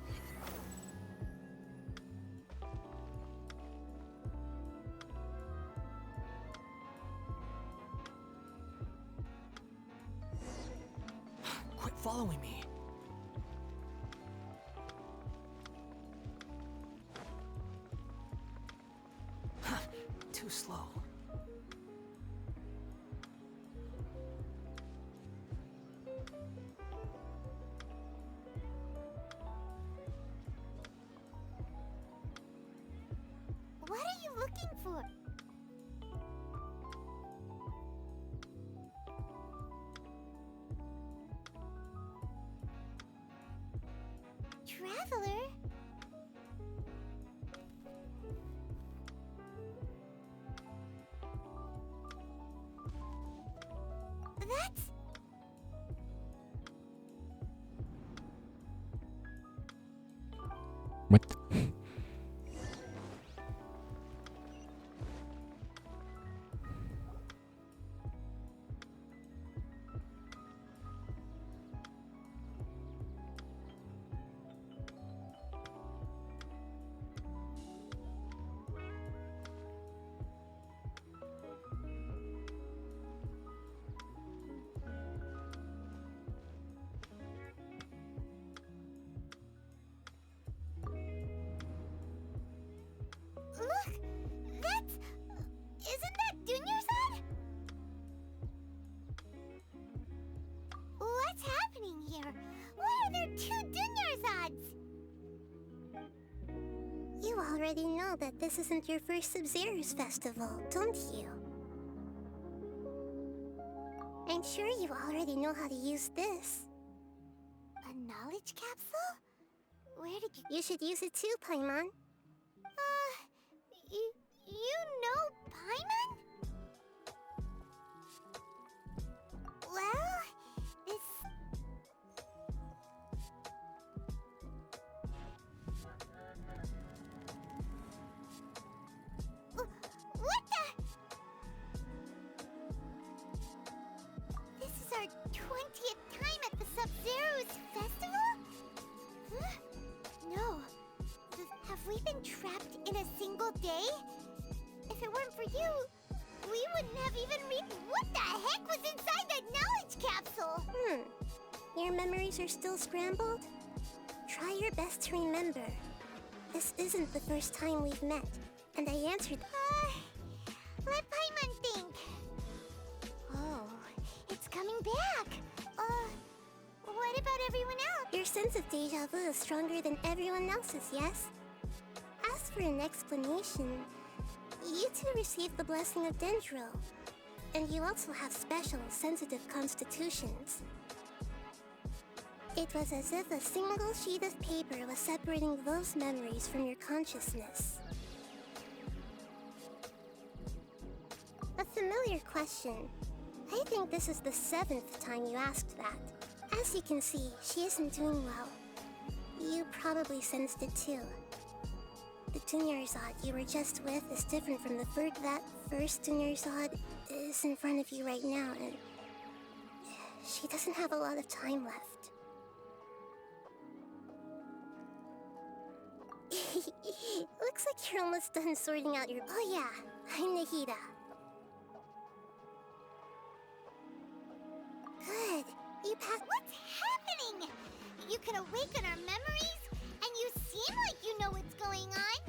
Quit following me. Too slow. What are you looking for? Traveler? That's... What? here? Why are there 2 Dunyarzad's? You already know that this isn't your first Sub-Zero's festival, don't you? I'm sure you already know how to use this. A knowledge capsule? Where did you... You should use it too, Paimon. You know Paimon? Well, this... What the... This is our 20th time at the Sub-Zero's festival? Huh? No. Have we been trapped in a single day? If it weren't for you, we wouldn't have even What the heck was inside that knowledge capsule? Your memories are still scrambled? Try your best to remember. This isn't the first time we've met, and I answered... let Paimon think. Oh, it's coming back. What about everyone else? Your sense of deja vu is stronger than everyone else's, yes? As for an explanation, you two received the blessing of Dendro, and you also have special, sensitive constitutions. It was as if a single sheet of paper was separating those memories from your consciousness. A familiar question. I think this is the 7th time you asked that. As you can see, she isn't doing well. You probably sensed it too. The Dunyarzad you were just with is different from that first Dunyarzad is in front of you right now, and she doesn't have a lot of time left. Looks like you're almost done sorting out your... Oh yeah, I'm Nahida. Good. You passed... What's happening? You can awaken our memories, and you seem like you know what's going on.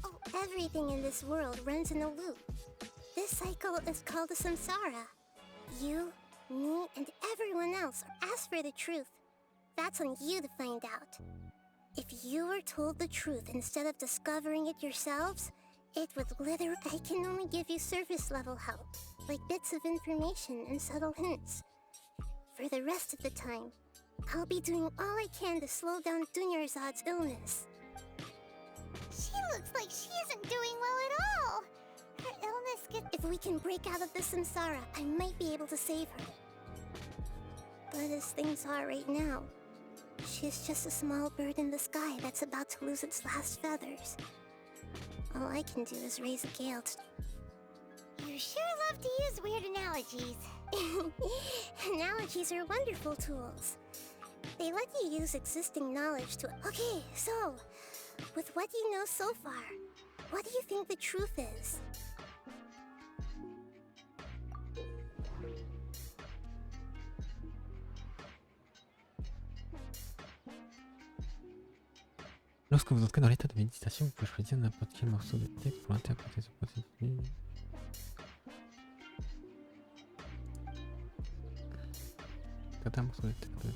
Oh, everything in this world runs in a loop. This cycle is called a samsara. You, me, and everyone else are asked for the truth. That's on you to find out. If you were told the truth instead of discovering it yourselves, it would literally... I can only give you surface-level help, like bits of information and subtle hints. For the rest of the time, I'll be doing all I can to slow down Dunyarzad's illness. She looks like she isn't doing well at all. Her illness gets... If we can break out of the samsara, I might be able to save her. But as things are right now, she's just a small bird in the sky that's about to lose its last feathers. All I can do is raise a gale to... You sure love to use weird analogies. Analogies are wonderful tools. They let you use existing knowledge to... Okay, so, with what you know so far, what do you think the truth is? Lorsque vous entrez dans l'état de méditation, vous pouvez choisir n'importe quel morceau de texte pour interpréter ce processus. Un morceau de texte.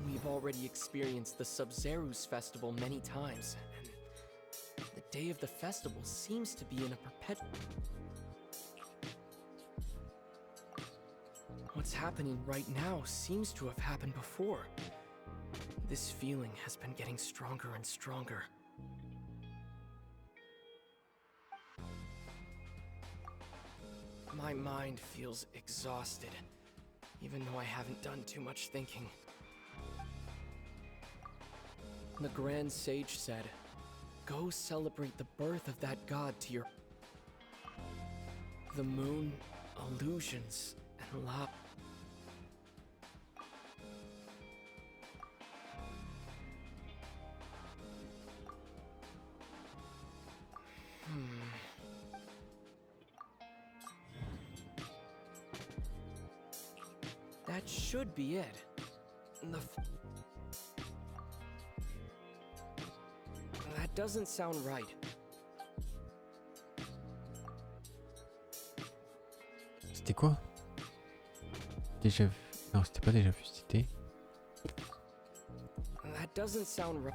We've already experienced the Sub-Zero's festival many times, and the day of the festival seems to be in a perpetual... What's happening right now seems to have happened before. This feeling has been getting stronger and stronger. My mind feels exhausted, even though I haven't done too much thinking. The Grand Sage said, "Go celebrate the birth of that god to your..." The moon, illusions, and love. That should be it. That doesn't sound right. C'était quoi? Déjà vu? Non, c'était pas déjà vu, c'était. That doesn't sound right.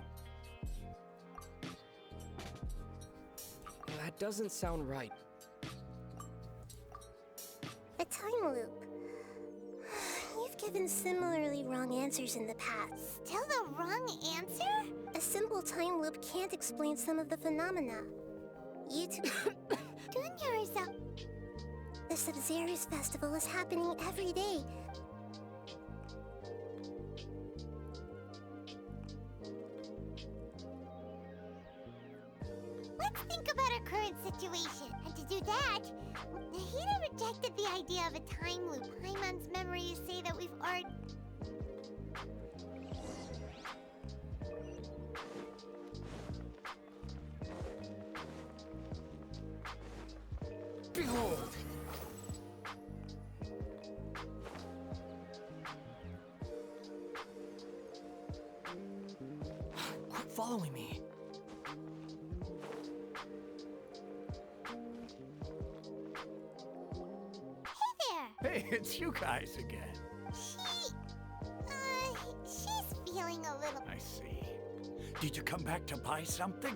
That doesn't sound right. A time loop. You've given similarly wrong answers in the past. Still the wrong answer? A simple time loop can't explain some of the phenomena. You two... Doing yourself... The Sabzeruz festival is happening every day. Let's think about our current situation. And to do that, Nahida rejected the idea of a time loop. Paimon's memories say that we've already... Behold! Quit following me. Hey, it's you guys again. She's feeling a little... I see. Did you come back to buy something?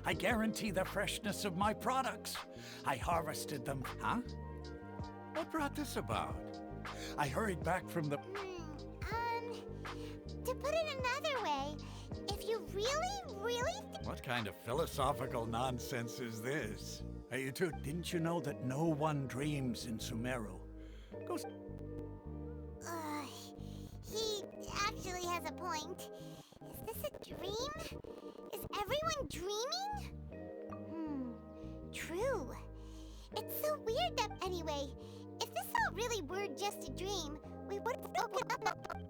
I guarantee the freshness of my products. I harvested them. Huh? What brought this about? I hurried back from the... To put it another way, if you really... What kind of philosophical nonsense is this? Hey, you two, didn't you know that no one dreams in Semeru? Go... He actually has a point. Is this a dream? Is everyone dreaming? True. It's so weird that... Anyway, if this all really were just a dream, we would have opened up...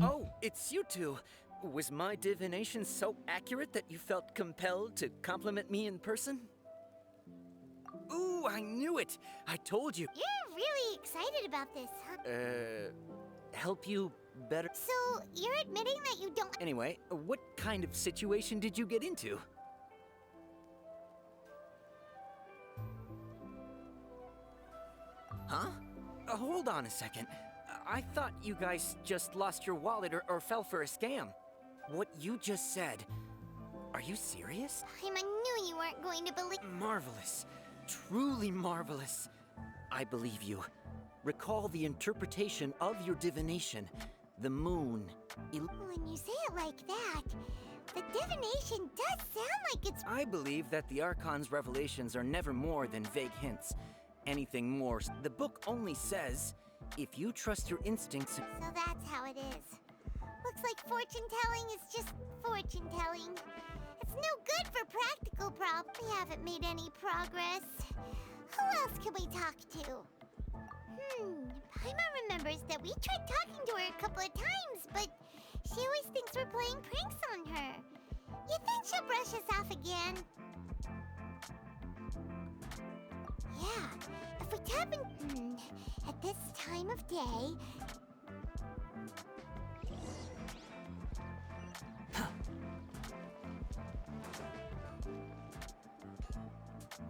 Oh, it's you two. Was my divination so accurate that you felt compelled to compliment me in person? Ooh, I knew it! I told you. You're really excited about this, huh? Help you better... So, you're admitting that you don't... Anyway, what kind of situation did you get into? Huh? Hold on a second. I thought you guys just lost your wallet or fell for a scam. What you just said... Are you serious? I knew you weren't going to believe... Marvelous. Truly marvelous. I believe you. Recall the interpretation of your divination. The moon... When you say it like that, the divination does sound like it's... I believe that the Archon's revelations are never more than vague hints. Anything more... The book only says... If you trust your instincts... So that's how it is. Looks like fortune-telling is just fortune-telling. It's no good for practical problems. We haven't made any progress. Who else can we talk to? Paimon remembers that we tried talking to her a couple of times, but she always thinks we're playing pranks on her. You think she'll brush us off again? Yeah, if we tap in... at this time of day...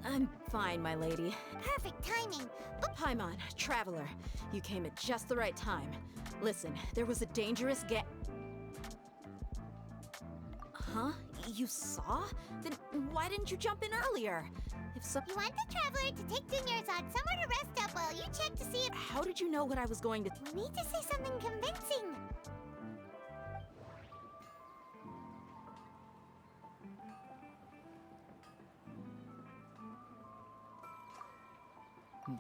I'm fine, my lady. Perfect timing. But Paimon, traveler, you came at just the right time. Listen, there was a dangerous Huh? You saw? Then why didn't you jump in earlier? If so... You want the traveler to take Dunyarzad somewhere to rest up while you check to see if... How did you know what I was going to... We need to say something convincing.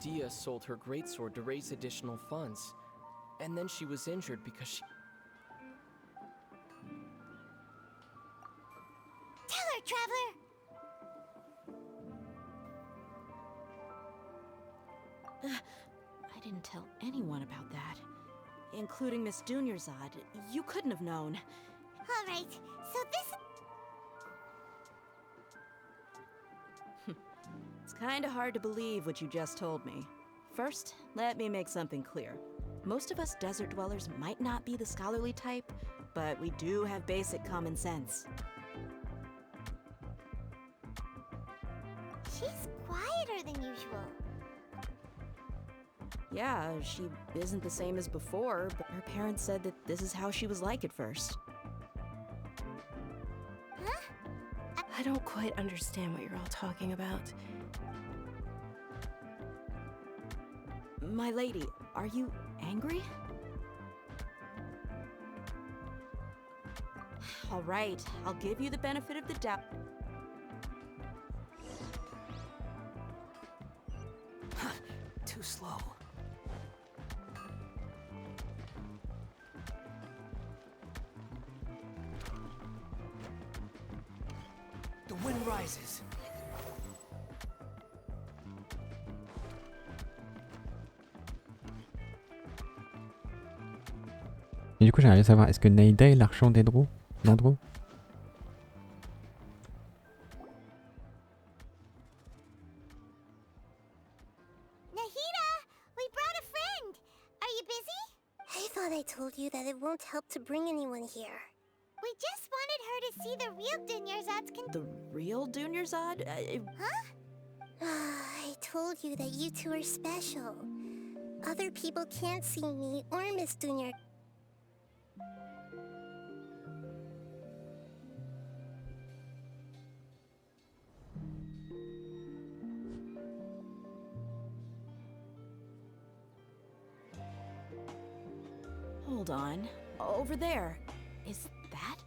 Dia sold her greatsword to raise additional funds. And then she was injured because she... Tell her, traveler! I didn't tell anyone about that. Including Miss Dunyarzad. You couldn't have known. Alright, so this... Kinda hard to believe what you just told me. First, let me make something clear. Most of us desert dwellers might not be the scholarly type, but we do have basic common sense. She's quieter than usual. Yeah, she isn't the same as before, but her parents said that this is how she was like at first. Huh? I don't quite understand what you're all talking about. My lady, are you angry? All right, I'll give you the benefit of the doubt. Too slow. The wind rises. Et du coup, j'aimerais bien savoir, est-ce que Nahida est l'archant Dendro? Dendro? Nahida, we brought a friend. Are you busy? I thought I told you that it won't help to bring anyone here. We just wanted her to see the real Dunyarzad's The real Dunyarzad? Huh? I told you that you two are special. Other people can't see me or Miss Dunyar. Hold on. Over there. Is that?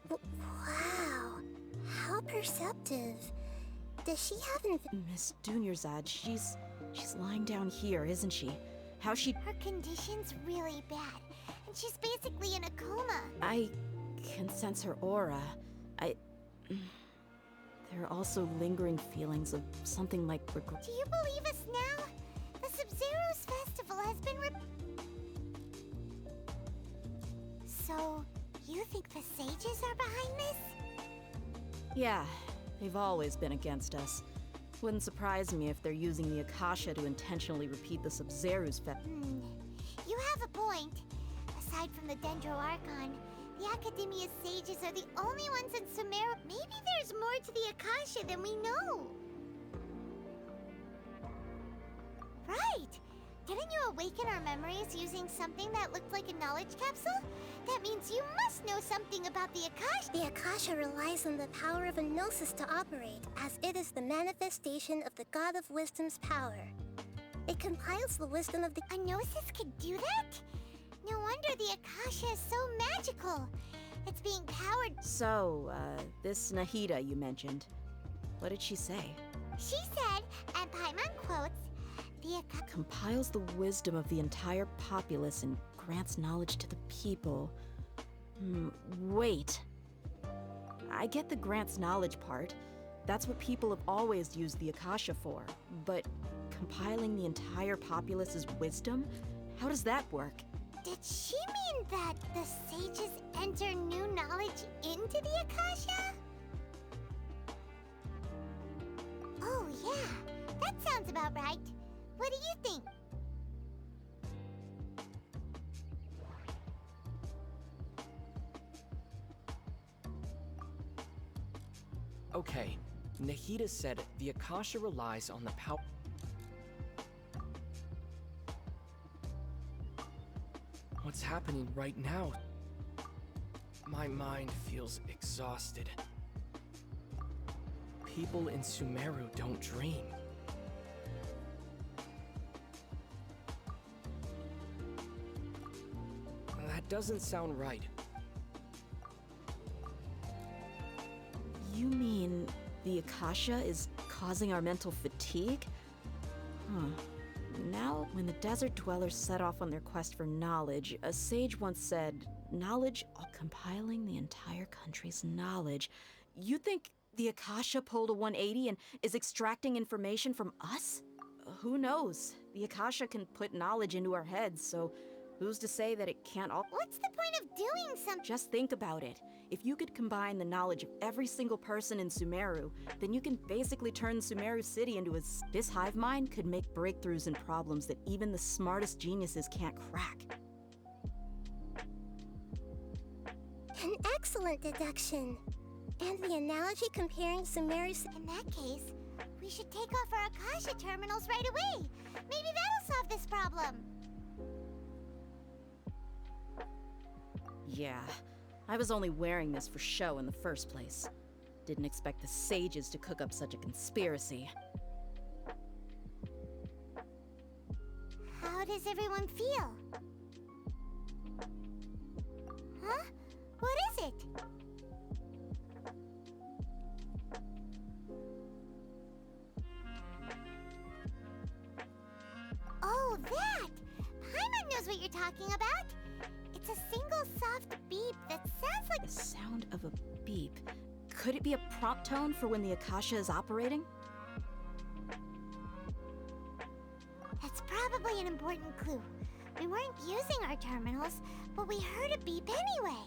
Wow, how perceptive. Does she have Miss Dunyarzad, she's lying down here, isn't she? How's she? Her condition's really bad, and she's basically in a coma. I can sense her aura. There are also lingering feelings of something like regret. Do you believe us now? The Sub-Zero's festival has been So, you think the sages are behind this? Yeah, they've always been against us. Wouldn't surprise me if they're using the Akasha to intentionally repeat the Sub-Zero's You have a point. Aside from the Dendro Archon, the Academia's sages are the only ones in Semeru. Maybe there's more to the Akasha than we know. Right! Didn't you awaken our memories using something that looked like a knowledge capsule? That means you must know something about the Akasha. The Akasha relies on the power of a Gnosis to operate, as it is the manifestation of the God of Wisdom's power. It compiles the wisdom of the... A Gnosis could do that? No wonder the Akasha is so magical. It's being powered... So, this Nahida you mentioned, what did she say? She said, and Paimon quotes, the Akasha... Compiles the wisdom of the entire populace and grants knowledge to the people. Wait. I get the grants knowledge part. That's what people have always used the Akasha for. But compiling the entire populace's wisdom? How does that work? Did she mean that the sages enter new knowledge into the Akasha? Oh yeah, that sounds about right. What do you think? Okay, Nahida said the Akasha relies on the power. What's happening right now? My mind feels exhausted. People in Semeru don't dream. That doesn't sound right. You mean the Akasha is causing our mental fatigue? Now, when the desert dwellers set off on their quest for knowledge, a sage once said, knowledge, compiling the entire country's knowledge. You think the Akasha pulled a 180 and is extracting information from us? Who knows? The Akasha can put knowledge into our heads, so Who's to say that it can't all— What's the point of doing something? Just think about it. If you could combine the knowledge of every single person in Semeru, then you can basically turn Semeru City into This hive mind could make breakthroughs in problems that even the smartest geniuses can't crack. An excellent deduction. And the analogy comparing Semeru... In that case, we should take off our Akasha terminals right away. Maybe that'll solve this problem. Yeah, I was only wearing this for show in the first place. Didn't expect the sages to cook up such a conspiracy. How does everyone feel? Huh? What is it? Oh, that! Paimon knows what you're talking about. It's a single soft beep that sounds like... The sound of a beep. Could it be a prompt tone for when the Akasha is operating? That's probably an important clue. We weren't using our terminals, but we heard a beep anyway.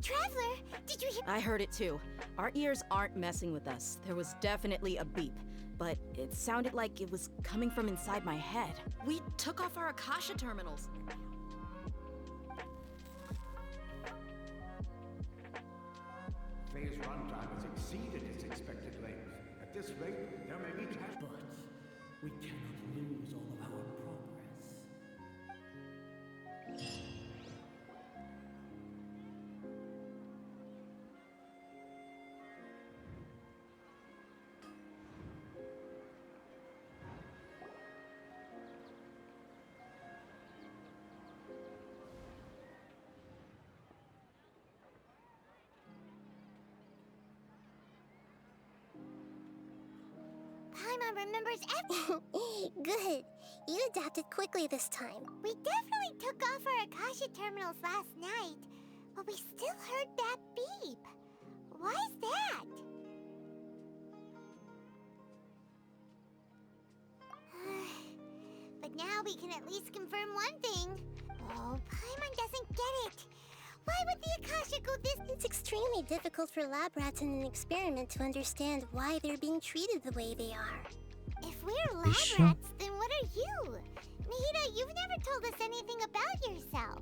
Traveler, did you hear? I heard it too. Our ears aren't messing with us. There was definitely a beep, but it sounded like it was coming from inside my head. We took off our Akasha terminals. Phase runtime has exceeded its expected length. At this rate, there may be But we cannot lose all of our progress. Paimon remembers Good. You adapted quickly this time. We definitely took off our Akasha terminals last night, but we still heard that beep. Why is that? But now we can at least confirm one thing. Oh, Paimon doesn't get it. Why would the Akasha go this? It's extremely difficult for lab rats in an experiment to understand why they're being treated the way they are. If we're lab rats, then what are you? Nahida, you've never told us anything about yourself.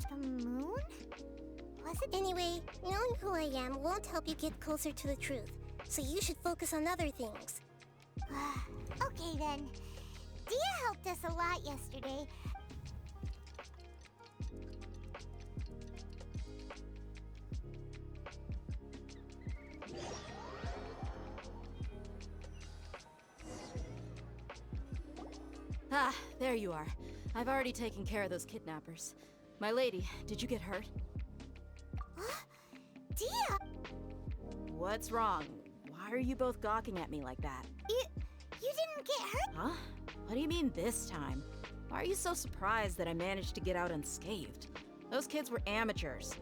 The moon? Was it? Anyway, knowing who I am won't help you get closer to the truth, so you should focus on other things. Okay then. Dia helped us a lot yesterday. Ah, there you are. I've already taken care of those kidnappers. My lady, did you get hurt? Dia! What's wrong? Why are you both gawking at me like that? You didn't get hurt? Huh? What do you mean this time? Why are you so surprised that I managed to get out unscathed? Those kids were amateurs.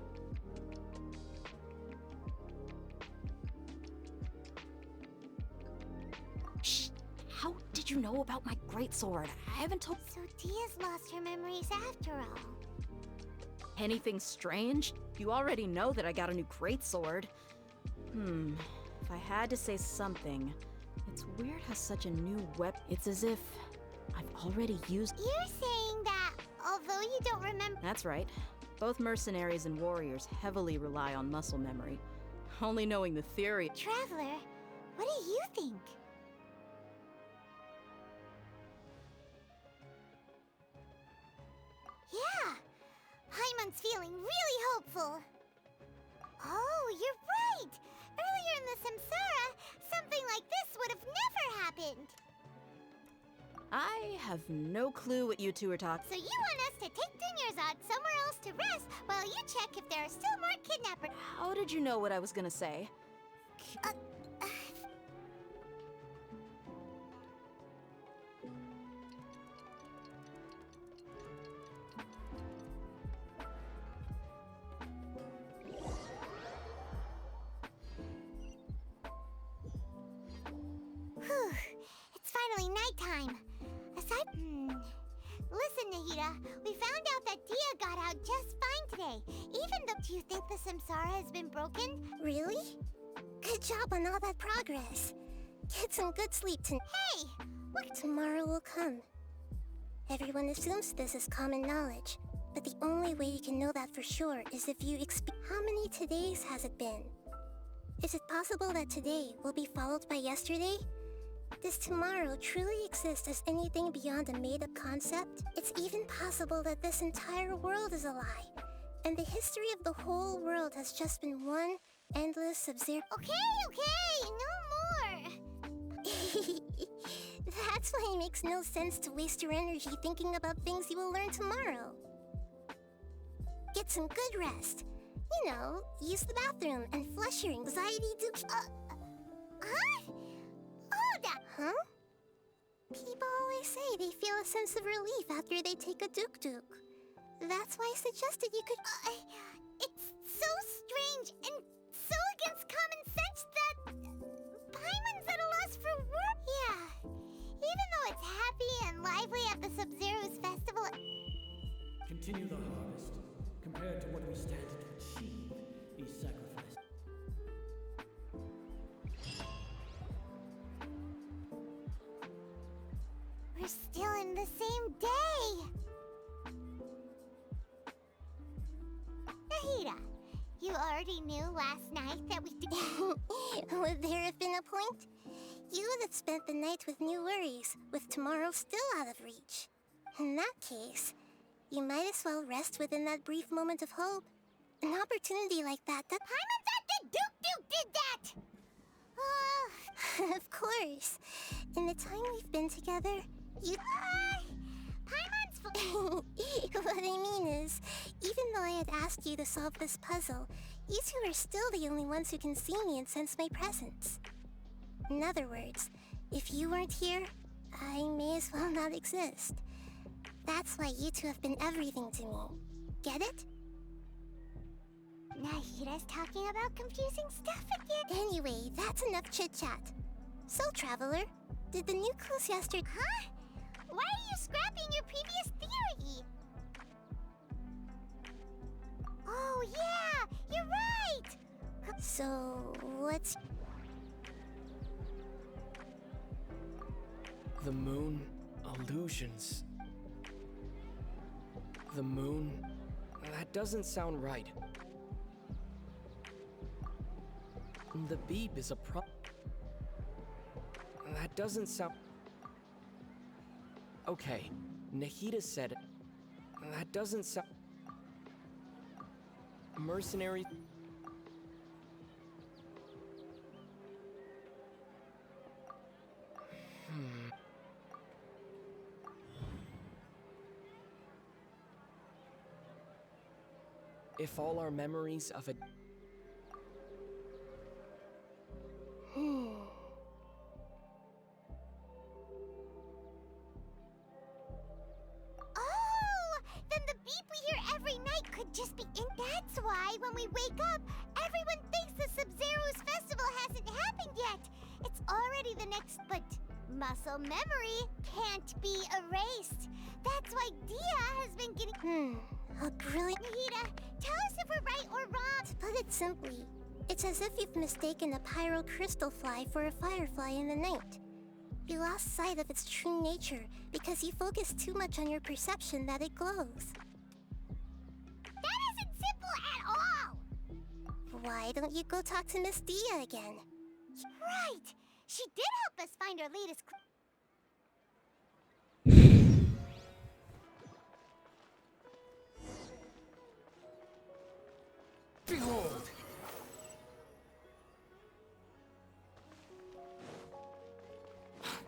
Shh! How did you know about my greatsword? I haven't told— So Dia's lost her memories after all. Anything strange? You already know that I got a new greatsword. If I had to say something, it's weird how such a new weapon— It's as if I've already used— You're saying that, although you don't remember— That's right. Both mercenaries and warriors heavily rely on muscle memory. Only knowing the theory— Traveler, what do you think? Yeah! Paimon's feeling really hopeful. Oh, you're right! Earlier in the Samsara, something like this would have never happened. I have no clue what you two are talking— So you want us to take Dunyarzad somewhere else to rest while you check if there are still more kidnappers? How did you know what I was gonna say? time. Aside. Listen, Nahida, we found out that Dia got out just fine today. Even though. Do you think the samsara has been broken? Really? Good job on all that progress. Get some good sleep tonight. Hey! What? Tomorrow will come. Everyone assumes this is common knowledge, but the only way you can know that for sure is if you How many todays has it been? Is it possible that today will be followed by yesterday? Does tomorrow truly exist as anything beyond a made-up concept? It's even possible that this entire world is a lie, and the history of the whole world has just been one endless sub-zero. Okay, no more! That's why it makes no sense to waste your energy thinking about things you will learn tomorrow. Get some good rest. You know, use the bathroom and flush your anxiety Huh? Huh? People always say they feel a sense of relief after they take a duk-duk. That's why I suggested you could... It's so strange and so against common sense that... Paimon's at a loss for words. Yeah. Even though it's happy and lively at the Sub-Zero's festival... Continue the harvest. Compared to what we stand to achieve, a sacrifice. We're still in the same day! Nahida, you already knew last night that we did... Would there have been a point? You would have spent the night with new worries, with tomorrow still out of reach. In that case, you might as well rest within that brief moment of hope. An opportunity like that... Paimon's at the Duke did that! Of course. In the time we've been together, you... Paimon's... What I mean is, even though I had asked you to solve this puzzle, you two are still the only ones who can see me and sense my presence. In other words, if you weren't here, I may as well not exist. That's why you two have been everything to me. Get it? Nahida's talking about confusing stuff again. Anyway, that's enough chit-chat. So, Traveler, did the new clues yesterday... Huh? Why are you scrapping your previous theory? Oh, yeah! You're right! So, what's... The moon illusions. The moon? That doesn't sound right. The beep is a That doesn't sound... Okay, Nahida said it. That doesn't sound... Mercenary... If all our memories of a... Then the beep we hear every night could just be in. That's why when we wake up, everyone thinks the Sub-Zero's festival hasn't happened yet. It's already the next, but muscle memory can't be erased. That's why Dia has been getting... A brilliant... Nahida, tell us if we're right or wrong. To put it simply, it's as if you've mistaken a pyro crystal fly for a firefly in the night. You lost sight of its true nature because you focused too much on your perception that it glows. That isn't simple at all! Why don't you go talk to Miss Dia again? Right! She did help us find our latest Behold!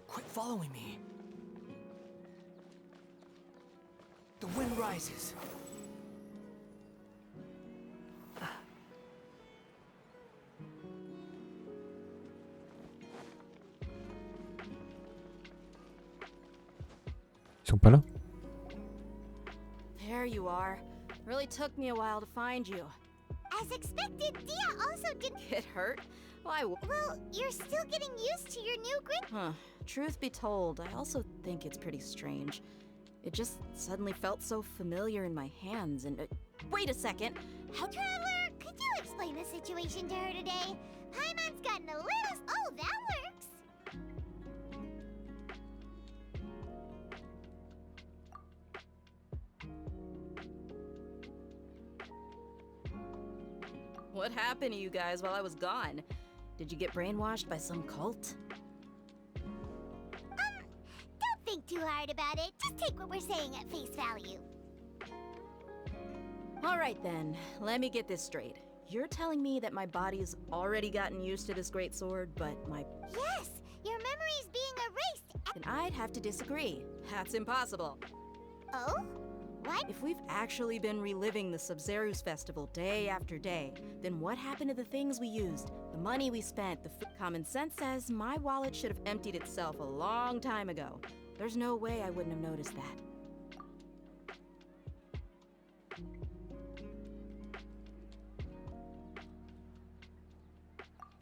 Quit following me. The wind rises. Ils sont pas là? There you are. Really took me a while to find you. As expected, Dia also didn't... It hurt? Why? Well, you're still getting used to your new grid. Huh. Truth be told, I also think it's pretty strange. It just suddenly felt so familiar in my hands and... wait a second! How... Traveler, could you explain the situation to her today? Paimon's gotten a little... Oh, that works! What happened to you guys while I was gone? Did you get brainwashed by some cult? Don't think too hard about it. Just take what we're saying at face value. Alright then, let me get this straight. You're telling me that my body's already gotten used to this great sword, but my... Yes! Your memory's being erased! Then I'd have to disagree. That's impossible. Oh? What? If we've actually been reliving the Sabzeruz festival day after day, then what happened to the things we used? The money we spent, common sense says my wallet should have emptied itself a long time ago. There's no way I wouldn't have noticed that.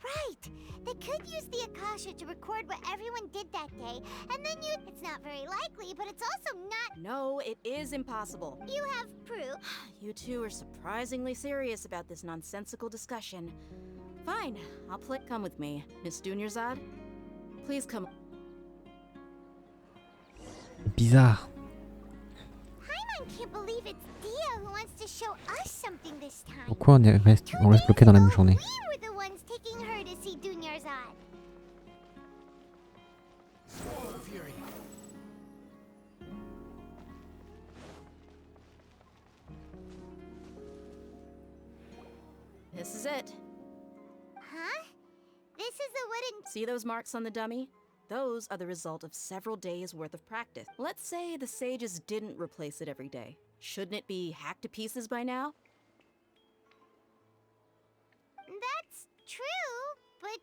Right! They could use the Akasha to record what everyone did that day, and then you... It's not very likely, but it's also not... No, it is impossible. You have proof. You two are surprisingly serious about this nonsensical discussion. Fine, I'll play. Come with me. Miss Dunyarzad, please come. Bizarre. Paimon can't believe it's Dia who wants to show us something this time. Pourquoi on reste bloqué dans la même journée? We were the ones taking her to see Dunyarzad. Fury. This is it. Huh? This is a wooden... See those marks on the dummy? Those are the result of several days worth of practice. Let's say the sages didn't replace it every day. Shouldn't it be hacked to pieces by now? That's true, but...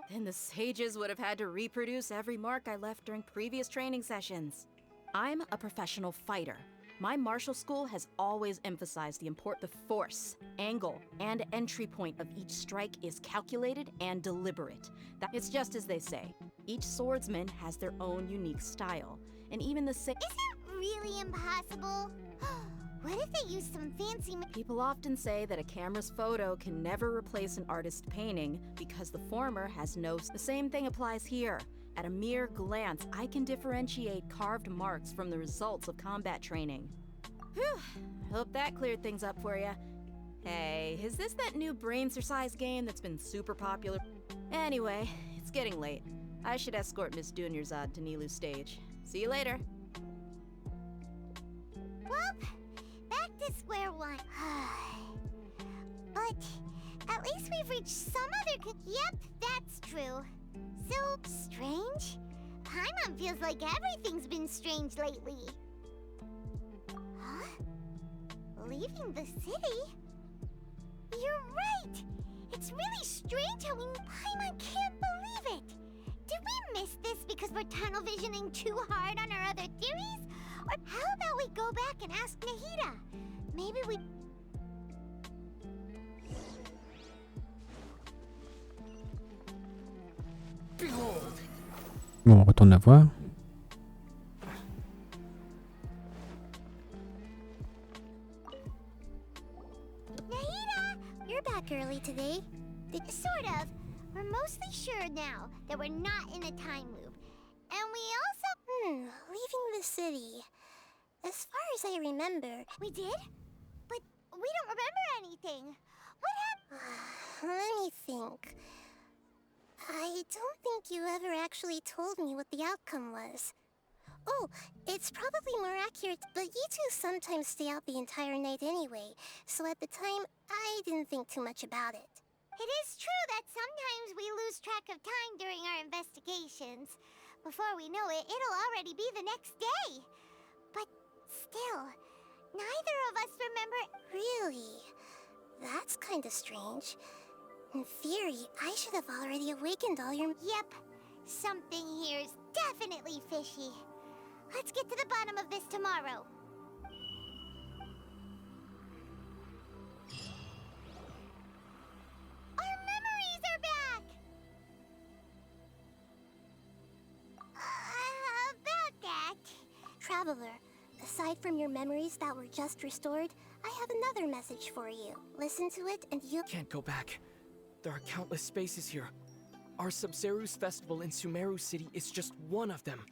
Then the sages would have had to reproduce every mark I left during previous training sessions. I'm a professional fighter. My martial school has always emphasized the force, angle, and entry point of each strike is calculated and deliberate. It's just as they say. Each swordsman has their own unique style, and even the Is it really impossible? What if they use some fancy... People often say that a camera's photo can never replace an artist's painting because the former has no... The same thing applies here. At a mere glance, I can differentiate carved marks from the results of combat training. Whew, hope that cleared things up for you. Hey, is this that new brain-exercise game that's been super popular? Anyway, it's getting late. I should escort Miss Dunyarzad to Nilu's stage. See you later. Well, back to square one. But at least we've reached some other... Yep, that's true. So strange? Paimon feels like everything's been strange lately. Huh? Leaving the city? You're right! It's really strange how Paimon can't believe it! Did we miss this because we're tunnel visioning too hard on our other theories? Or how about we go back and ask Nahida? Maybe we... Bon, on retourne la voir. Nahida! You're back early today. Sort of. We're mostly sure now that we're not in a time loop. And we also... leaving the city. As far as I remember... We did? But we don't remember anything. What happened? Let me think. I don't think you ever actually told me what the outcome was. Oh, it's probably more accurate, but you two sometimes stay out the entire night anyway, so at the time, I didn't think too much about it. It is true that sometimes we lose track of time during our investigations. Before we know it, it'll already be the next day. But still, neither of us remember... Really? That's kinda strange. In theory, I should have already awakened all your... Yep. Something here is definitely fishy. Let's get to the bottom of this tomorrow. Our memories are back! Traveler, aside from your memories that were just restored, I have another message for you. Listen to it and you Can't go back. There are countless spaces here. Our Sabzeruz festival in Sumeru City is just one of them.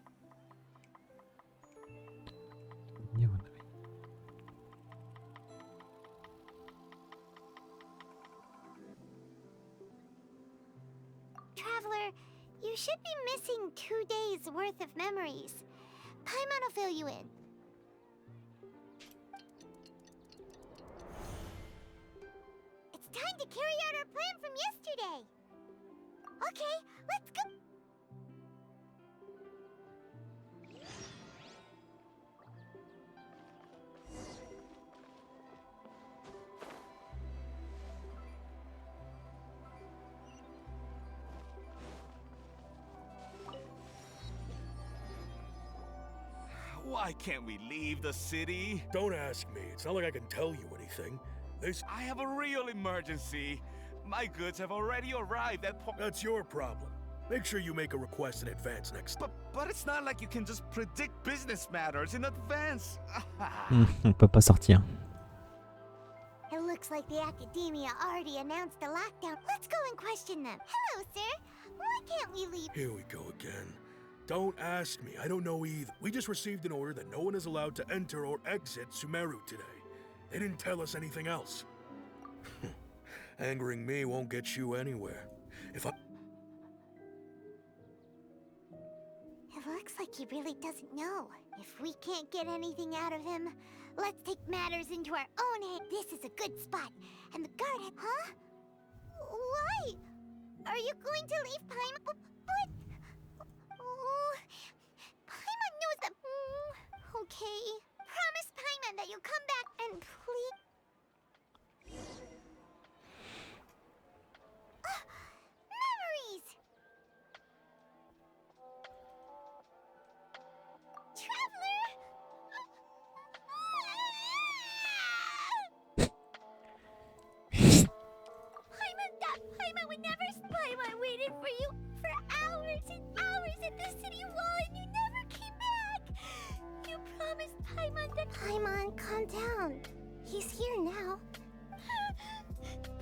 Traveler, you should be missing 2 days worth of memories. Paimon will fill you in. It's time to carry out our plan from yesterday. Okay, let's go. Why can't we leave the city? Don't ask me. It's not like I can tell you anything. I have a real emergency. My goods have already arrived at That's your problem. Make sure you make a request in advance next time. But it's not like you can just predict business matters in advance. On peut pas sortir. It looks like the academia already announced the lockdown. Let's go and question them. Hello, sir. Why can't we leave? Here we go again. Don't ask me. I don't know either. We just received an order that no one is allowed to enter or exit Sumeru today. They didn't tell us anything else. Angering me won't get you anywhere. It looks like he really doesn't know. If we can't get anything out of him, let's take matters into our own hands. This is a good spot. And the guard... Huh? Why? Are you going to leave Paimon? But... Oh... Paimon knows that... Okay. Promise Paimon that you'll come back and please... Memories! Traveler! Paimon would never... Paimon waited for you for hours and hours at the city wall and you never came back! You promised Paimon that... Paimon, calm down. He's here now.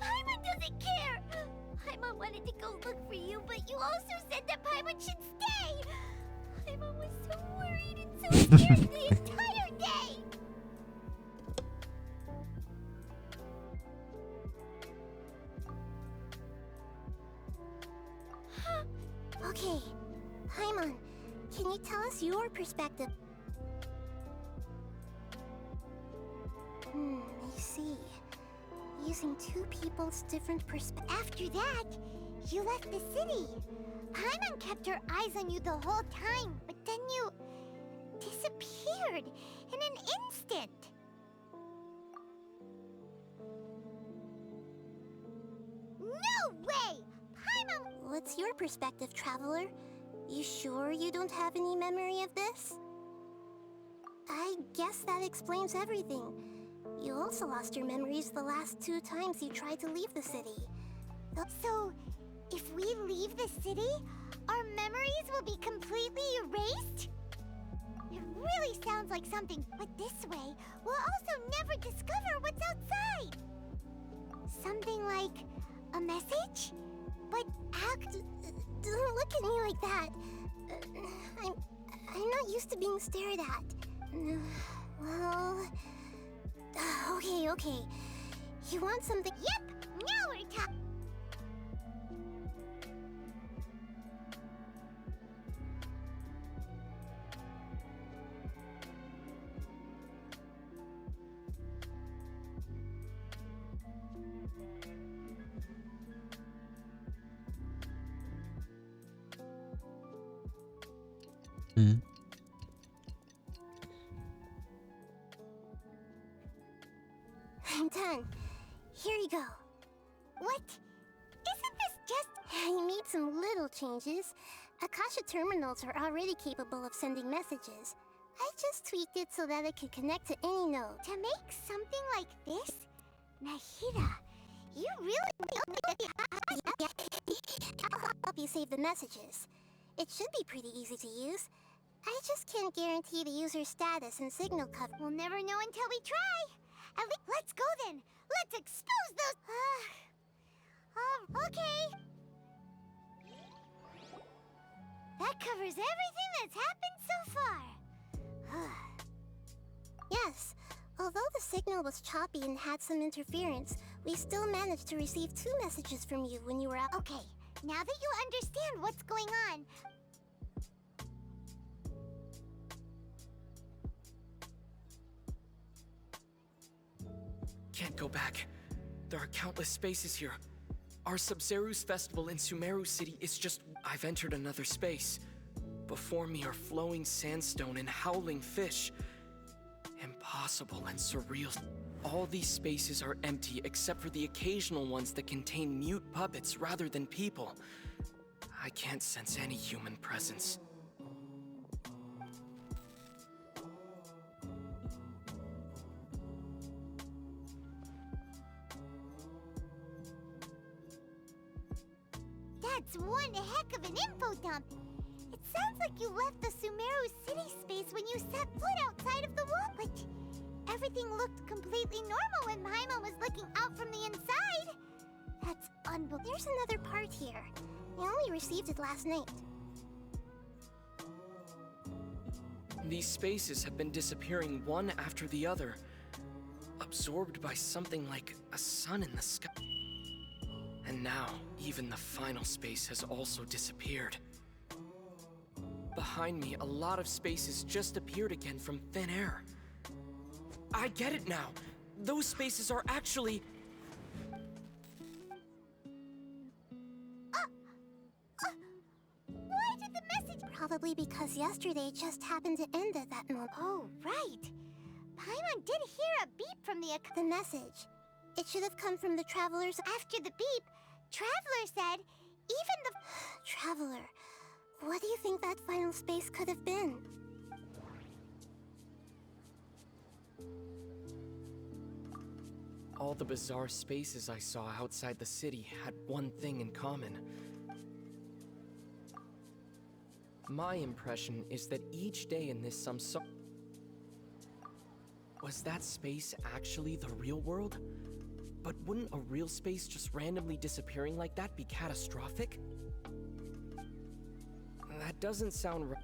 Paimon doesn't care! Paimon wanted to go look for you, but you also said that Paimon should stay! Paimon was so worried and so scared the entire day! Okay, Paimon, can you tell us your perspective? I see. Using two people's different perspectives. After that, you left the city. Paimon kept her eyes on you the whole time, but then you disappeared in an instant. No way! Paimon! What's your perspective, Traveler? You sure you don't have any memory of this? I guess that explains everything. You also lost your memories the last 2 times you tried to leave the city. So, if we leave the city, our memories will be completely erased? It really sounds like something, but this way, we'll also never discover what's outside. Something like a message? But don't look at me like that. I'm not used to being stared at. Well... Okay. You want something? Yep! Now we're talking! I'm done. Here you go. What? Isn't this just... I made some little changes. Akasha terminals are already capable of sending messages. I just tweaked it so that it could connect to any node. To make something like this? Nahida, you really... I'll help you save the messages. It should be pretty easy to use. I just can't guarantee the user's status and signal cover. We'll never know until we try. At least, let's go then. Let's expose those. Okay. That covers everything that's happened so far. Yes, although the signal was choppy and had some interference, we still managed to receive 2 messages from you when you were out. Okay, now that you understand what's going on, Can't go back. There are countless spaces here. Our Sabzeruz festival in Sumeru City is just... I've entered another space. Before me are flowing sandstone and howling fish. Impossible and surreal. All these spaces are empty except for the occasional ones that contain mute puppets rather than people. I can't sense any human presence. that's one heck of an info dump. It sounds like you left the Sumeru city space when you set foot outside of the wall, but everything looked completely normal when Paimon was looking out from the inside. That's unbelievable. There's another part here. I only received it last night. These spaces have been disappearing one after the other, absorbed by something like a sun in the sky. And now, even the final space has also disappeared. Behind me, a lot of spaces just appeared again from thin air. I get it now. Those spaces are actually... Why did the message... Probably because yesterday just happened to end at that moment. Oh, right. Paimon did hear a beep from the message. It should have come from the travelers. After the beep, Traveler said, even the... Traveler, what do you think that final space could have been? All the bizarre spaces I saw outside the city had one thing in common. My impression is that each day in this Was that space actually the real world? But wouldn't a real space just randomly disappearing like that be catastrophic? That doesn't sound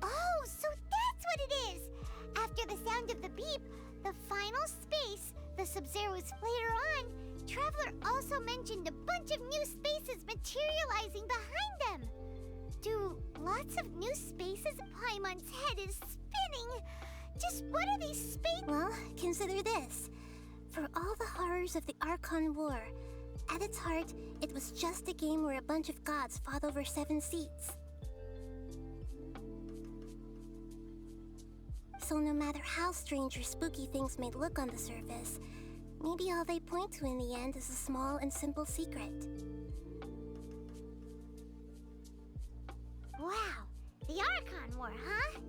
Oh, so that's what it is! After the sound of the beep, the final space, the Sub-Zeros later on, Traveler also mentioned a bunch of new spaces materializing behind them. Do lots of new spaces? Paimon's head is spinning. Just what are these spaces? Well, consider this. For all the horrors of the Archon War, at its heart, it was just a game where a bunch of gods fought over 7 seats. So no matter how strange or spooky things may look on the surface, maybe all they point to in the end is a small and simple secret. Wow, the Archon War, huh?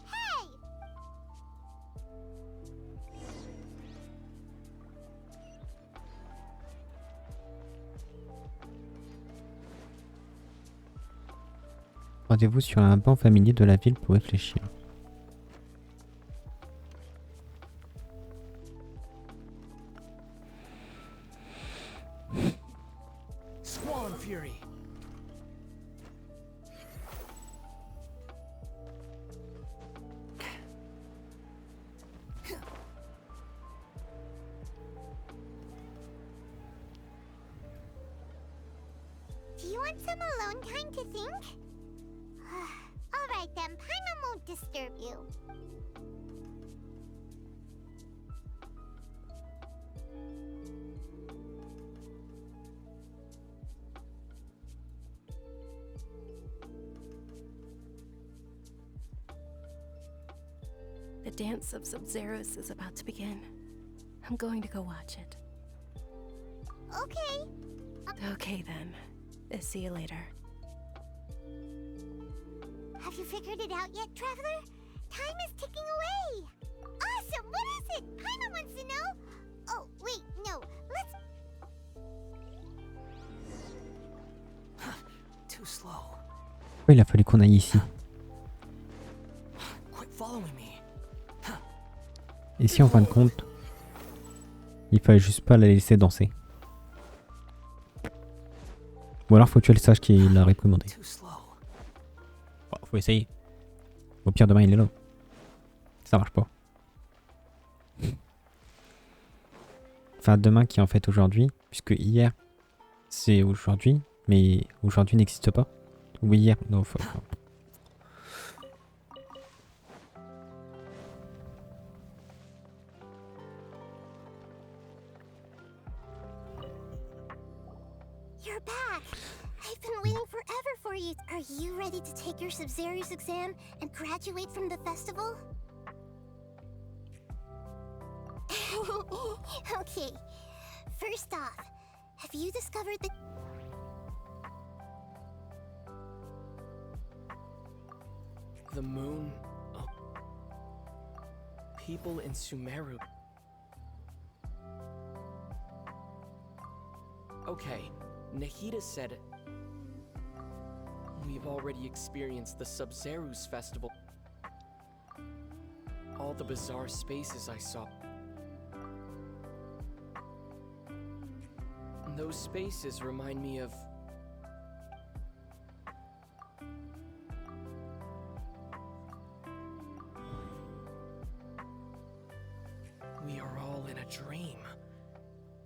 Hey! Rendez-vous sur un banc familier de la ville pour réfléchir. Squall and Fury. Do you want some alone time to think? Alright then, Paimon won't disturb you. The dance of Sub-Zeros is about to begin. I'm going to go watch it. Okay. Okay then. See you later. Have you figured it out yet, Traveler? Time is ticking away! Awesome! what is it? Paimon wants to know. Oh, wait, no. Let's... Too slow. Pourquoi il a fallu qu'on aille ici? Quit following me. Et si en fin de compte, il fallait juste pas la laisser danser? Ou alors faut tuer le sage qui l'a réprimandé. Bon, faut essayer. Au pire demain il est là. Ça marche pas. Enfin demain qui est en fait aujourd'hui, puisque hier c'est aujourd'hui, mais aujourd'hui n'existe pas. Ou hier, non, faut... You're back. I've been waiting forever for you. Are you ready to take your Sub-Zero's exam and graduate from the festival? Okay. First off, have you discovered the... The moon. Oh. People in Semeru. Okay, Nahida said we've already experienced the Sub-Zeru's festival. All the bizarre spaces I saw. Those spaces remind me of... We are all in a dream.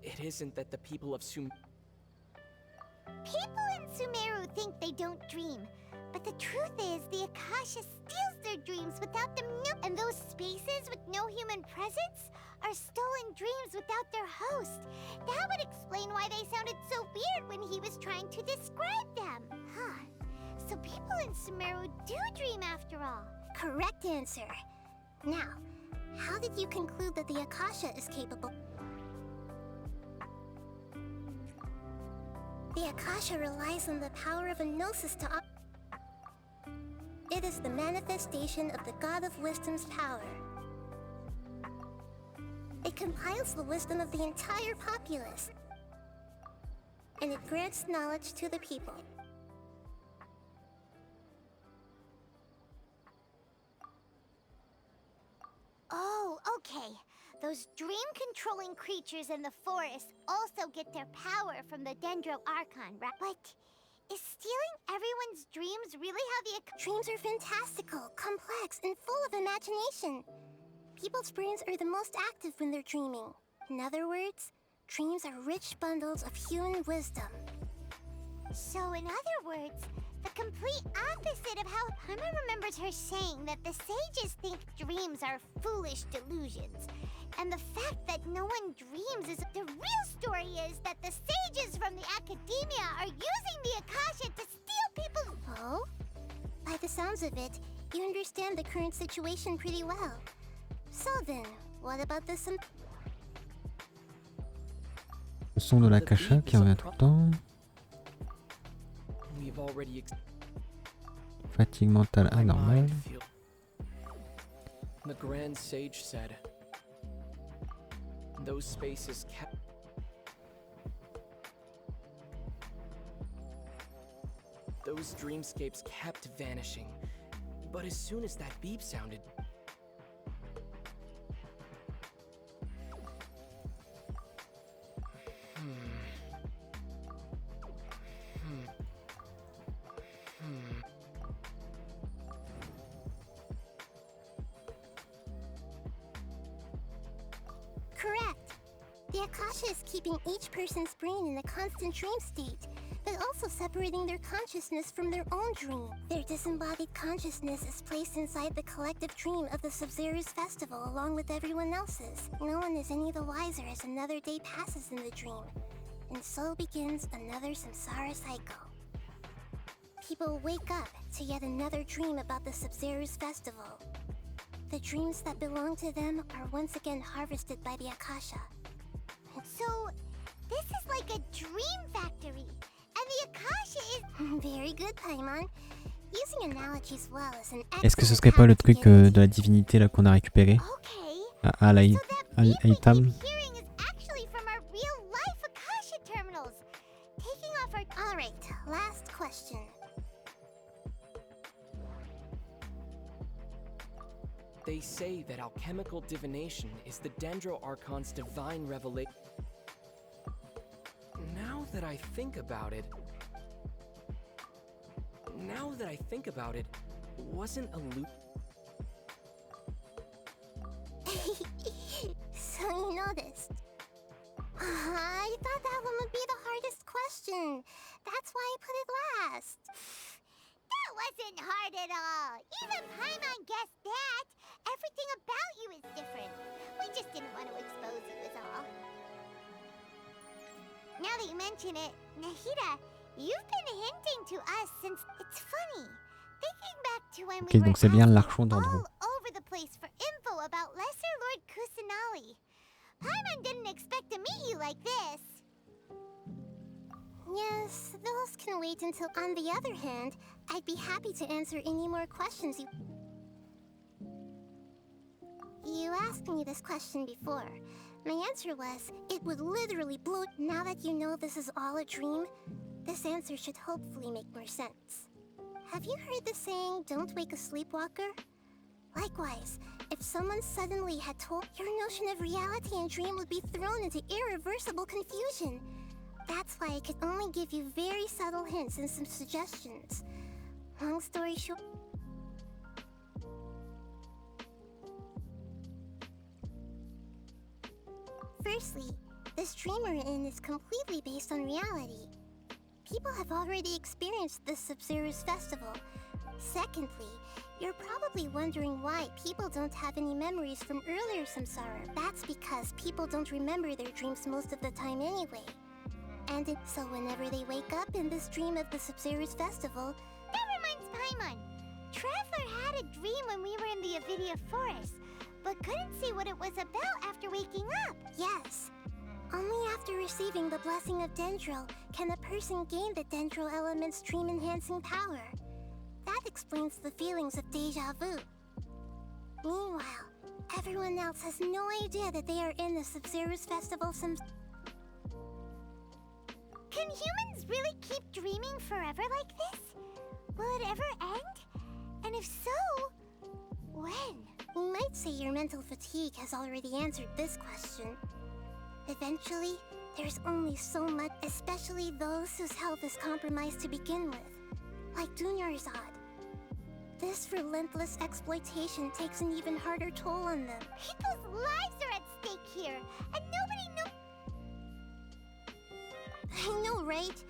It isn't that the people of People in Semeru think they don't dream. But the truth is, the Akasha steals their dreams without them knowing. And those spaces with no human presence are stolen dreams without their host. That would explain why they sounded so weird when he was trying to describe them. Huh. So people in Semeru do dream after all. Correct answer. Now, how did you conclude that the Akasha is capable? The Akasha relies on the power of a gnosis to It is the manifestation of the God of Wisdom's power. It compiles the wisdom of the entire populace, and it grants knowledge to the people. Oh, okay. Those dream-controlling creatures in the forest also get their power from the Dendro Archon, right? But is stealing everyone's dreams really how the... Dreams are fantastical, complex, and full of imagination. People's brains are the most active when they're dreaming. In other words, dreams are rich bundles of human wisdom. So in other words, the complete opposite of how Paimon remembers her saying that the sages think dreams are foolish delusions. And the fact that no one dreams is... The real story is that the sages from the academia are using the Akasha to steal people's... Oh? By the sounds of it, you understand the current situation pretty well. So then, what about this... Le son de l'Akasha qui revient tout le temps. Fatigue mentale anormale. The Grand Sage said, those spaces kept... Those dreamscapes kept vanishing. But as soon as that beep sounded... Correct. The Akasha is keeping each person's brain in a constant dream state, but also separating their consciousness from their own dream. Their disembodied consciousness is placed inside the collective dream of the Sub-Zeru's festival along with everyone else's. No one is any the wiser as another day passes in the dream, and so begins another samsara cycle. People wake up to yet another dream about the Sub-Zeru's festival. The dreams that belong to them are once again harvested by the Akasha. So, this is like a dream factory, and the Akasha is... Very good, Paimon. Using analogies well is an Est-ce que ce serait pas le truc de la divinité là qu'on a récupéré Alhaitham. Hearing is actually from our real-life Akasha terminals. Taking off our... Alright, last question. They say that alchemical divination is the Dendro Archon's divine revelation. Now that I think about it, wasn't a loop. So you noticed. I thought that one would be the hardest question. That's why I put it last. That wasn't hard at all. Even Paimon guessed that. Everything about you is different. We just didn't want to expose you is all. Now that you mention it, Nahida, you've been hinting to us since... It's funny. Thinking back to when Ok, we were donc c'est bien asking l'archon Dendro. all over the place for info about Lesser Lord Kusanali. Paimon didn't expect to meet you like this. Yes, those can wait until... On the other hand, I'd be happy to answer any more questions you... You asked me this question before. My answer was, it would literally blow... Now that you know this is all a dream, this answer should hopefully make more sense. Have you heard the saying, don't wake a sleepwalker? Likewise, if someone suddenly had told... Your notion of reality and dream would be thrown into irreversible confusion. That's why I could only give you very subtle hints and some suggestions. Long story short... Firstly, this dream we're in is completely based on reality. People have already experienced this Sub-Zero's festival. Secondly, you're probably wondering why people don't have any memories from earlier samsara. That's because people don't remember their dreams most of the time anyway. So whenever they wake up in this dream of the Sub-Zero's festival... That reminds Paimon. Traveler had a dream when we were in the Avidia forest, but couldn't see what it was about after waking up. Yes. Only after receiving the blessing of Dendro can a person gain the Dendro element's dream-enhancing power. That explains the feelings of deja vu. Meanwhile, everyone else has no idea that they are in the Sub-Zero's festival Can humans really keep dreaming forever like this? Will it ever end? And if so, when? You might say your mental fatigue has already answered this question. Eventually, there's only so much, especially those whose health is compromised to begin with, like Dunyarzad. This relentless exploitation takes an even harder toll on them. People's lives are at stake here, and nobody knows. I know, right?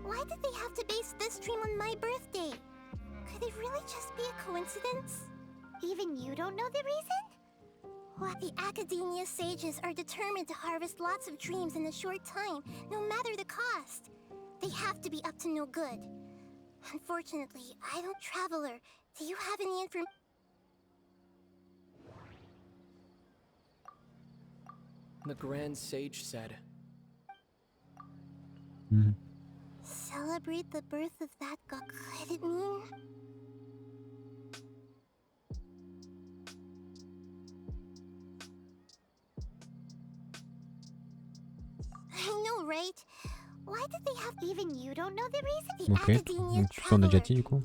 Why did they have to base this dream on my birthday? Could it really just be a coincidence? Even you don't know the reason? What? The Academia sages are determined to harvest lots of dreams in a short time, no matter the cost. They have to be up to no good. Unfortunately, I don't Traveler. Do you have any information? The Grand Sage said, Celebrate the birth of that god. Could it mean? I know, right? Why did they have... Even you don't know the reason? The Ok, Academia donc tout ça on a déjà dit du coup.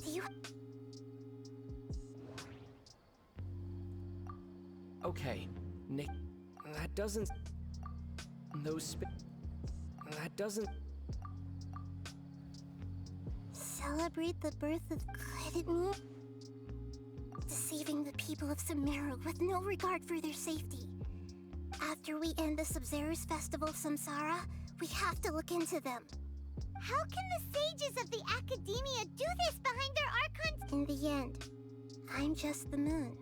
okay, Nick, that doesn't... That doesn't... Celebrate the birth of... Could it mean? Deceiving the people of Semeru with no regard for their safety. After we end the Sub-Zero's festival Samsara, we have to look into them. How can the sages of the Academia do this behind their archons? In the end, I'm just the moon.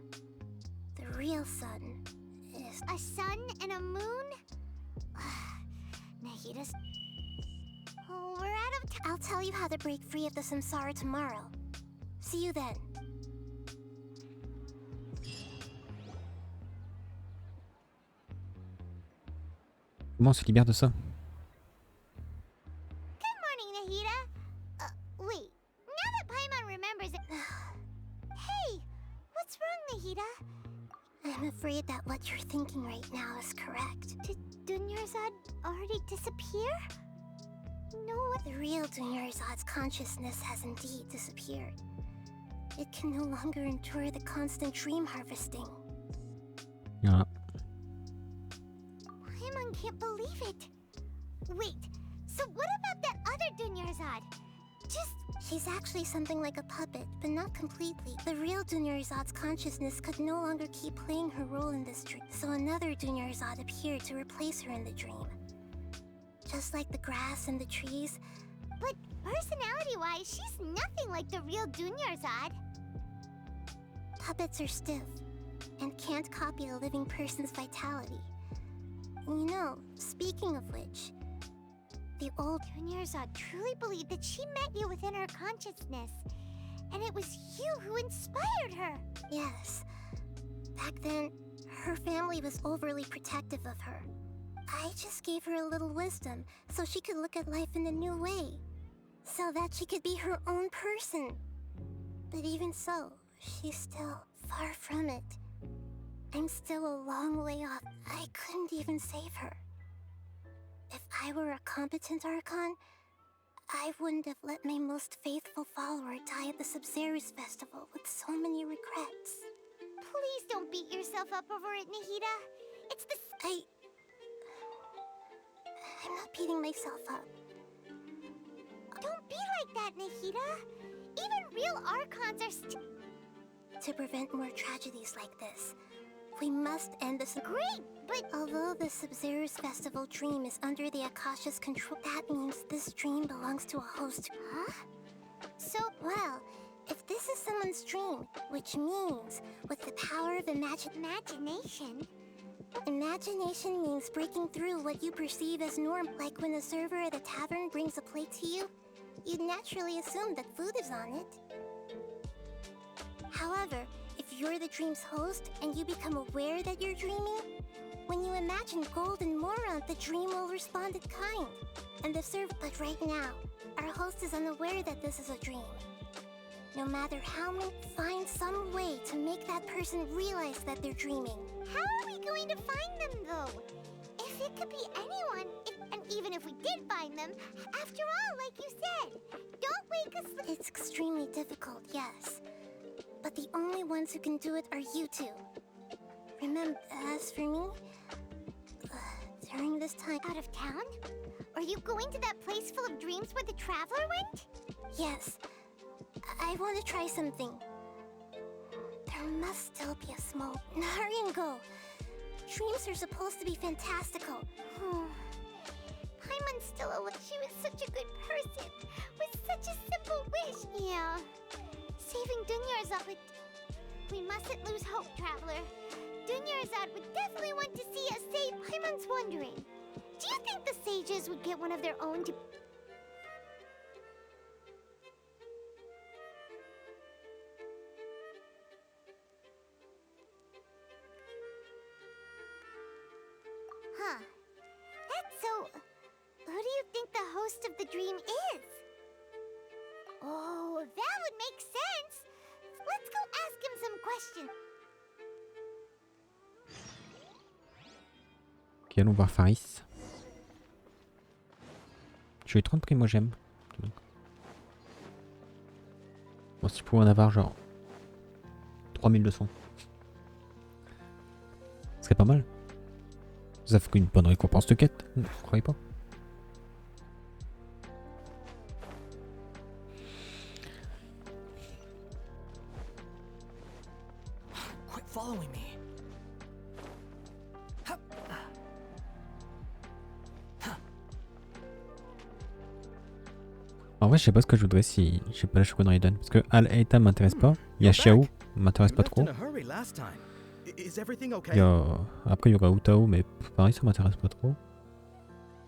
The real sun is... A sun and a moon? Nahida's... Oh, we're out of time. I'll tell you how to break free of the Samsara tomorrow. See you then. Comment on se libère de ça? Good morning, Nahida. Wait. Now that Paimon remembers it... Hey! What's wrong, Nahida? I'm afraid that what you're thinking right now is correct. Did Dunyarzad already disappear? No, the real Dunyarzad's consciousness has indeed disappeared. It can no longer endure the constant dream harvesting. Ja. Paimon can't believe it. Wait, so what about that other Dunyarzad? She's actually something like a puppet, but not completely. The real Dunyarzad's consciousness could no longer keep playing her role in this dream, so another Dunyarzad appeared to replace her in the dream. Just like the grass and the trees. But personality-wise, she's nothing like the real Dunyarzad. Puppets are stiff and can't copy a living person's vitality. You know, speaking of which, the old Dunyarzad truly believed that she met you within her consciousness, and it was you who inspired her. Yes. Back then, her family was overly protective of her. I just gave her a little wisdom so she could look at life in a new way, so that she could be her own person. But even so, she's still far from it. I'm still a long way off. I couldn't even save her. If I were a competent Archon, I wouldn't have let my most faithful follower die at the Sabzeruz festival with so many regrets. Please don't beat yourself up over it, Nahida. It's the... I'm not beating myself up. Don't be like that, Nahida. Even real Archons are To prevent more tragedies like this, we must end this. Great, but although the Sabzeruz festival dream is under the Akasha's control, that means this dream belongs to a host. Huh? So, well, if this is someone's dream, which means with the power of imagination. Imagination means breaking through what you perceive as norm. Like when a server at a tavern brings a plate to you, you'd naturally assume that food is on it. However, if you're the dream's host and you become aware that you're dreaming, when you imagine gold and Moron, the dream will respond in kind. And the server. But right now, our host is unaware that this is a dream. No matter how many, find some way to make that person realize that they're dreaming. How are we going to find them, though? If it could be anyone, and even if we did find them, after all, like you said, don't wake us. It's extremely difficult, yes. But the only ones who can do it are you two. Remember, as for me, during this time... Out of town? Are you going to that place full of dreams where the Traveler went? Yes. I want to try something. There must still be a small... Hurry and go. Dreams are supposed to be fantastical. Paimon still she was such a good person, with such a simple wish. Yeah. Saving Dunyarzad would... We mustn't lose hope, Traveler. Dunyarzad would definitely want to see us save. Paimon's wondering, do you think the sages would get one of their own to... Huh. That's so... Who do you think the host of the dream is? Oh, that would make sense. Let's go ask him some questions. Ok, allons voir Faris. Je vais 30 primogèmes. Bon, si je pouvais en avoir genre 3200. Ce serait pas mal. Ça ferait une bonne récompense de quête, vous croyez pas? Quit following me. En vrai, je sais pas ce que je voudrais si j'ai pas la Shogun Raiden. Parce que Alhaitham m'intéresse pas. Il y a Xiao, m'intéresse pas trop. Il y a... Après, il y aura Utao, mais pareil, ça m'intéresse pas trop.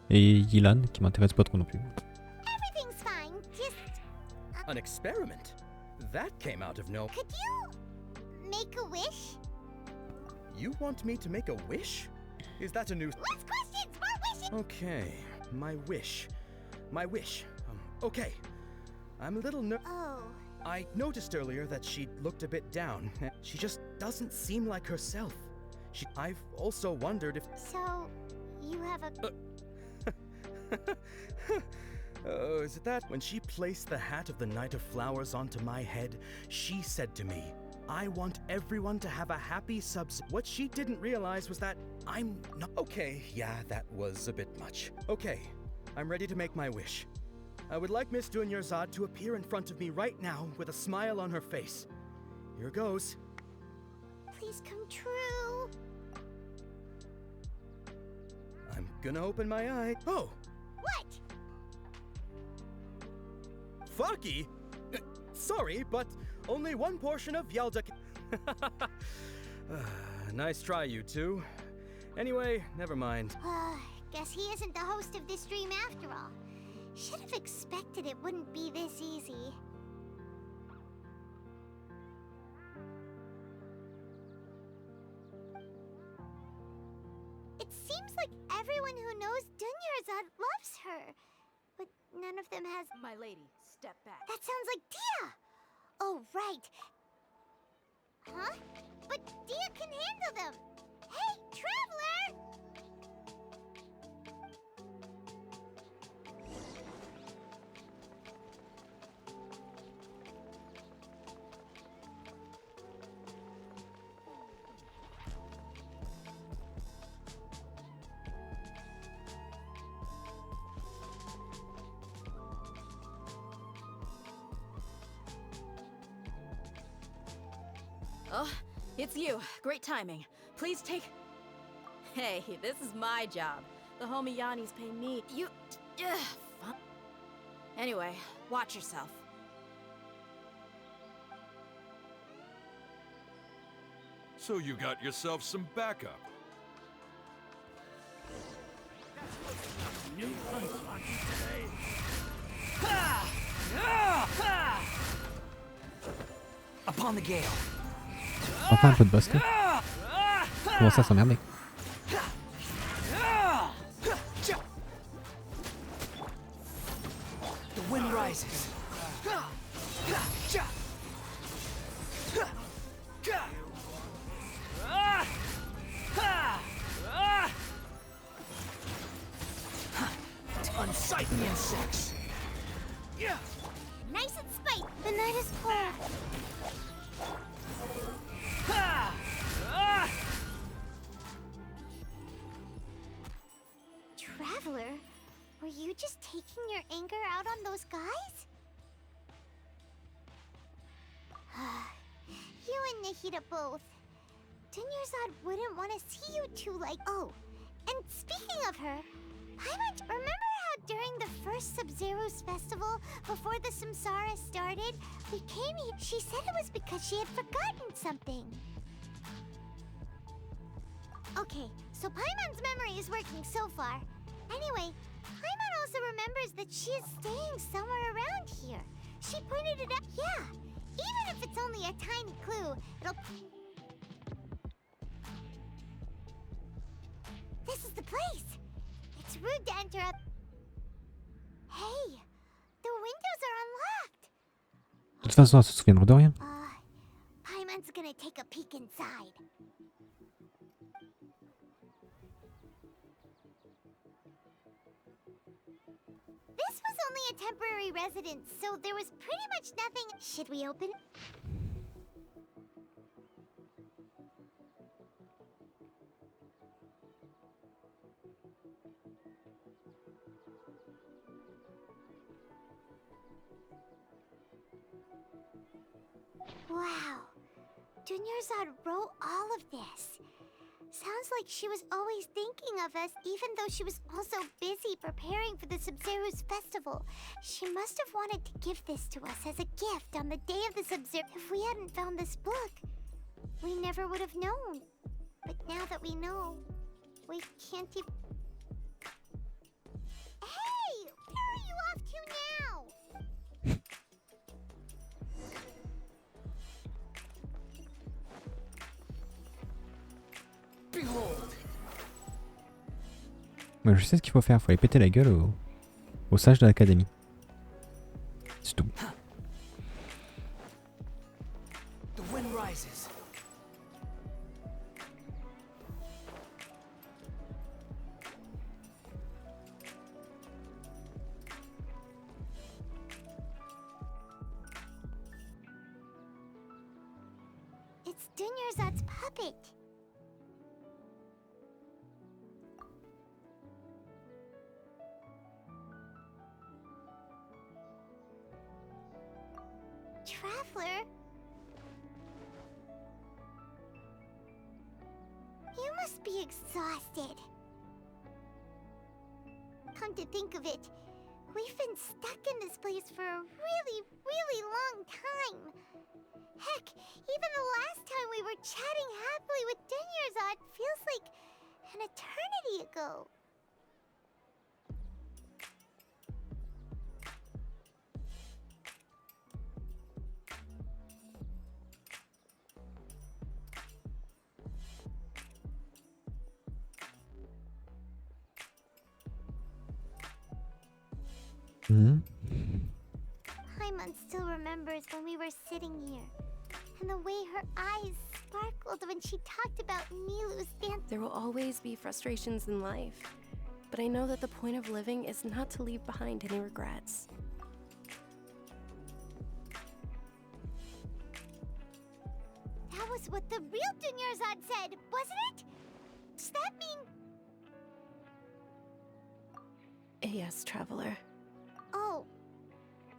Et Yilan, qui m'intéresse pas trop non plus. Everything's fine, just... An experiment? That came out of no... Could you... make a wish? You want me to make a wish? Is that a new... Less questions, more wishes! Okay, my wish. My wish. Okay. I'm a little Oh. I noticed earlier that she looked a bit down. She just doesn't seem like herself. I've also wondered if... So, you have a... Oh, is it that? When she placed the hat of the Knight of Flowers onto my head, she said to me, I want everyone to have a happy subs... What she didn't realize was that I'm not... Okay, yeah, that was a bit much. Okay, I'm ready to make my wish. I would like Miss Dunyarzad to appear in front of me right now with a smile on her face. Here goes. Please come true. I'm gonna open my eye. Oh! What? Foggy? Sorry, but only one portion of Yelda. Nice try, you two. Anyway, never mind. Guess he isn't the host of this dream after all. Should have expected it wouldn't be this easy. It seems like everyone who knows Dunyarzad loves her. But none of them has... My lady, step back. That sounds like Dia! Oh, right. Huh? But Dia can handle them! Hey, Traveler! Oh, it's you. Great timing. Please take... Hey, this is my job. The homie Yanni's pay me. You... fun. Anyway, watch yourself. So you got yourself some backup. New punch today. Upon the gale. Enfin un peu de boss là. Comment ça s'emmerder? The wind rises. Unsightly insects. Nice and spite. The night is cold. Traveler, were you just taking your anger out on those guys? You and Nahida both. Dunyarzad wouldn't want to see you two like... Oh, and speaking of her, Paimon, remember how during the first Sub-Zero's festival, before the Samsara started, we came here? She said it was because she had forgotten something. Okay, so Paimon's memory is working so far. Anyway, Paimon also remembers that she is staying somewhere around here. She pointed it out. Yeah, even if it's only a tiny clue, it'll... This is the place. It's rude to enter up. Hey, the windows are unlocked. De toute façon, elle se souviendra de rien. Paimon's gonna take a peek inside. This was only a temporary residence, so there was pretty much nothing. Should we open it? Wow, Dunyarzad wrote all of this. Sounds like she was always thinking of us, even though she was also busy preparing for the Sub-Zero's festival. She must have wanted to give this to us as a gift on the day of the Sub-Zero. If we hadn't found this book, we never would have known. But now that we know, we can't even... Hey! Where are you off to now? Moi je sais ce qu'il faut faire, faut aller péter la gueule aux sages de l'académie. C'est tout. The wind rises. It's Dunyarzad's puppet. Traveler? You must be exhausted. Come to think of it, we've been stuck in this place for a really long time. Heck, even the last time we were chatting happily with Dunyarzad feels like an eternity ago. Paimon still remembers when we were sitting here, and the way her eyes sparkled when she talked about Nilou's dance. There will always be frustrations in life, but I know that the point of living is not to leave behind any regrets. That was what the real Dunyarzad said, wasn't it? Does that mean... Yes, Traveler. Oh,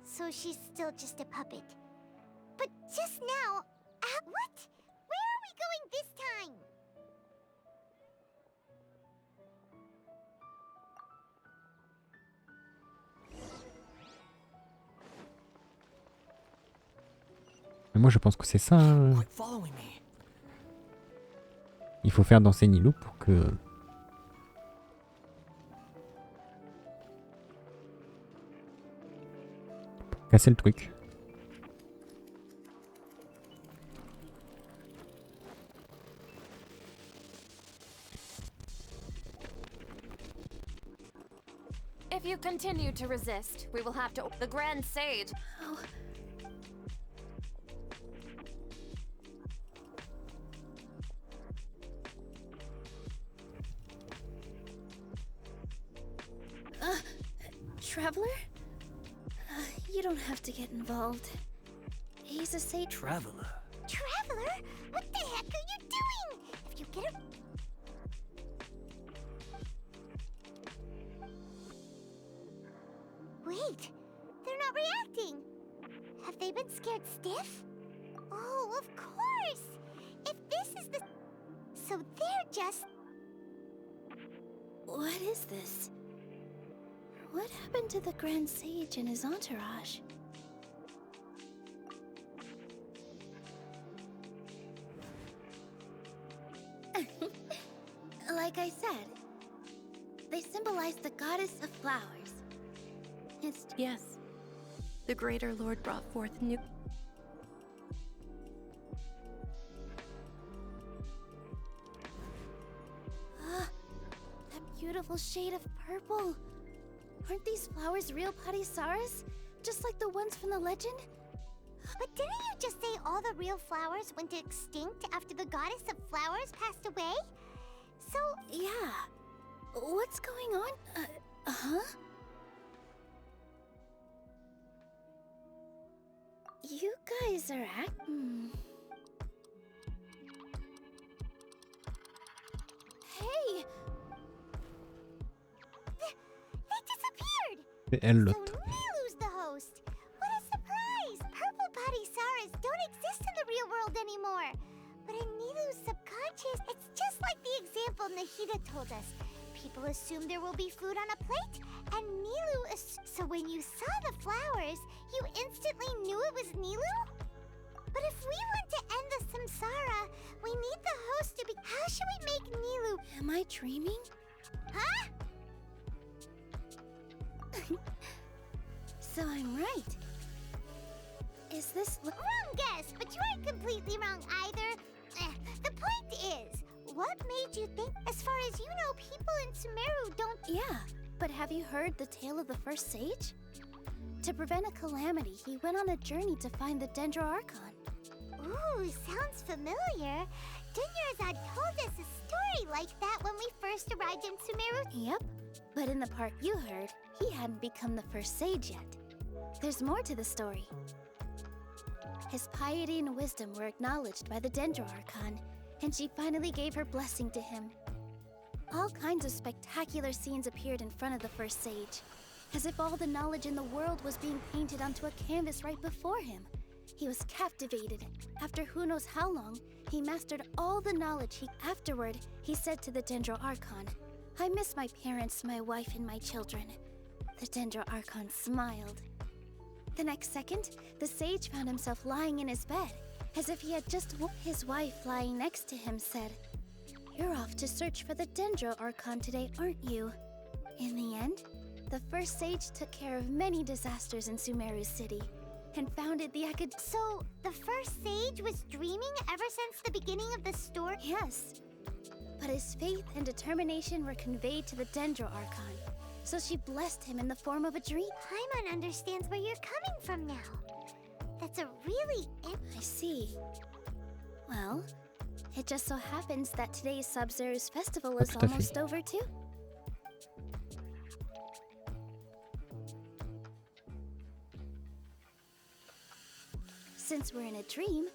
so she's still just a puppet. But just now, what? Where are we going this time? Mais moi je pense que c'est ça. Il faut faire danser Nilou pour que... pour casser le truc. If you continue to resist, we will have to... The Grand Sage... Oh. Traveler? You don't have to get involved. He's a sage. Traveler? Traveler? What the heck are you doing? If you get it... Wait, they're not reacting. Have they been scared stiff? Oh, of course. If this is the... So they're just... What is this? What happened to the Grand Sage and his entourage? Like I said, they symbolize the goddess of flowers. It's... Yes. The Greater Lord brought forth new... That beautiful shade of purple. Aren't these flowers real Padisaras? Just like the ones from the legend? But didn't you just say all the real flowers went extinct after the goddess of flowers passed away? So... Yeah. What's going on? Huh? You guys are Hey! They disappeared! C'est elle So l'autre. Nilou's the host! What a surprise! Purple Padisaras don't exist in the real world anymore! But in Nilou's subconscious, it's just like the example Nahida told us. People assume there will be food on a plate, and Nilou so when you saw the flowers, you instantly knew it was Nilou? But if we want to end the samsara, we need the host to be... How should we make Nilou... Am I dreaming? Huh? So I'm right. Is this... Wrong guess, but you aren't completely wrong either. The point is, what made you think... As far as you know, people in Semeru don't... Yeah, but have you heard the tale of the first sage? To prevent a calamity, he went on a journey to find the Dendro Archon. Ooh, sounds familiar. Dunyarzad told us a story like that when we first arrived in Semeru. Yep, but in the part you heard, he hadn't become the first sage yet. There's more to the story. His piety and wisdom were acknowledged by the Dendro Archon, and she finally gave her blessing to him. All kinds of spectacular scenes appeared in front of the first sage, as if all the knowledge in the world was being painted onto a canvas right before him. He was captivated. After who knows how long, he mastered all the knowledge Afterward, he said to the Dendro Archon, "I miss my parents, my wife, and my children." The Dendro Archon smiled. The next second, the sage found himself lying in his bed, as if he had just woke. His wife, lying next to him, said, "You're off to search for the Dendro Archon today, aren't you?" In the end, the first sage took care of many disasters in Semeru City, and founded the So, the first sage was dreaming ever since the beginning of the story? Yes. But his faith and determination were conveyed to the Dendro Archon, so she blessed him in the form of a dream. Paimon understands where you're coming from now. That's a really I see. Well, it just so happens that today's Sub-Zero's festival is almost over too. Since we're in a dream,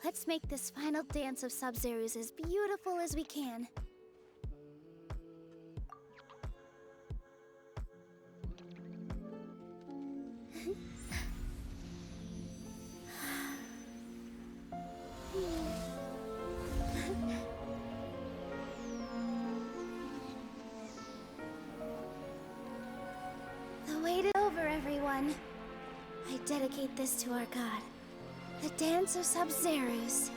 let's make this final dance of Sub-Zero's as beautiful as we can. The wait is over, everyone. I dedicate this to our god, the dance of Sub-Zero's.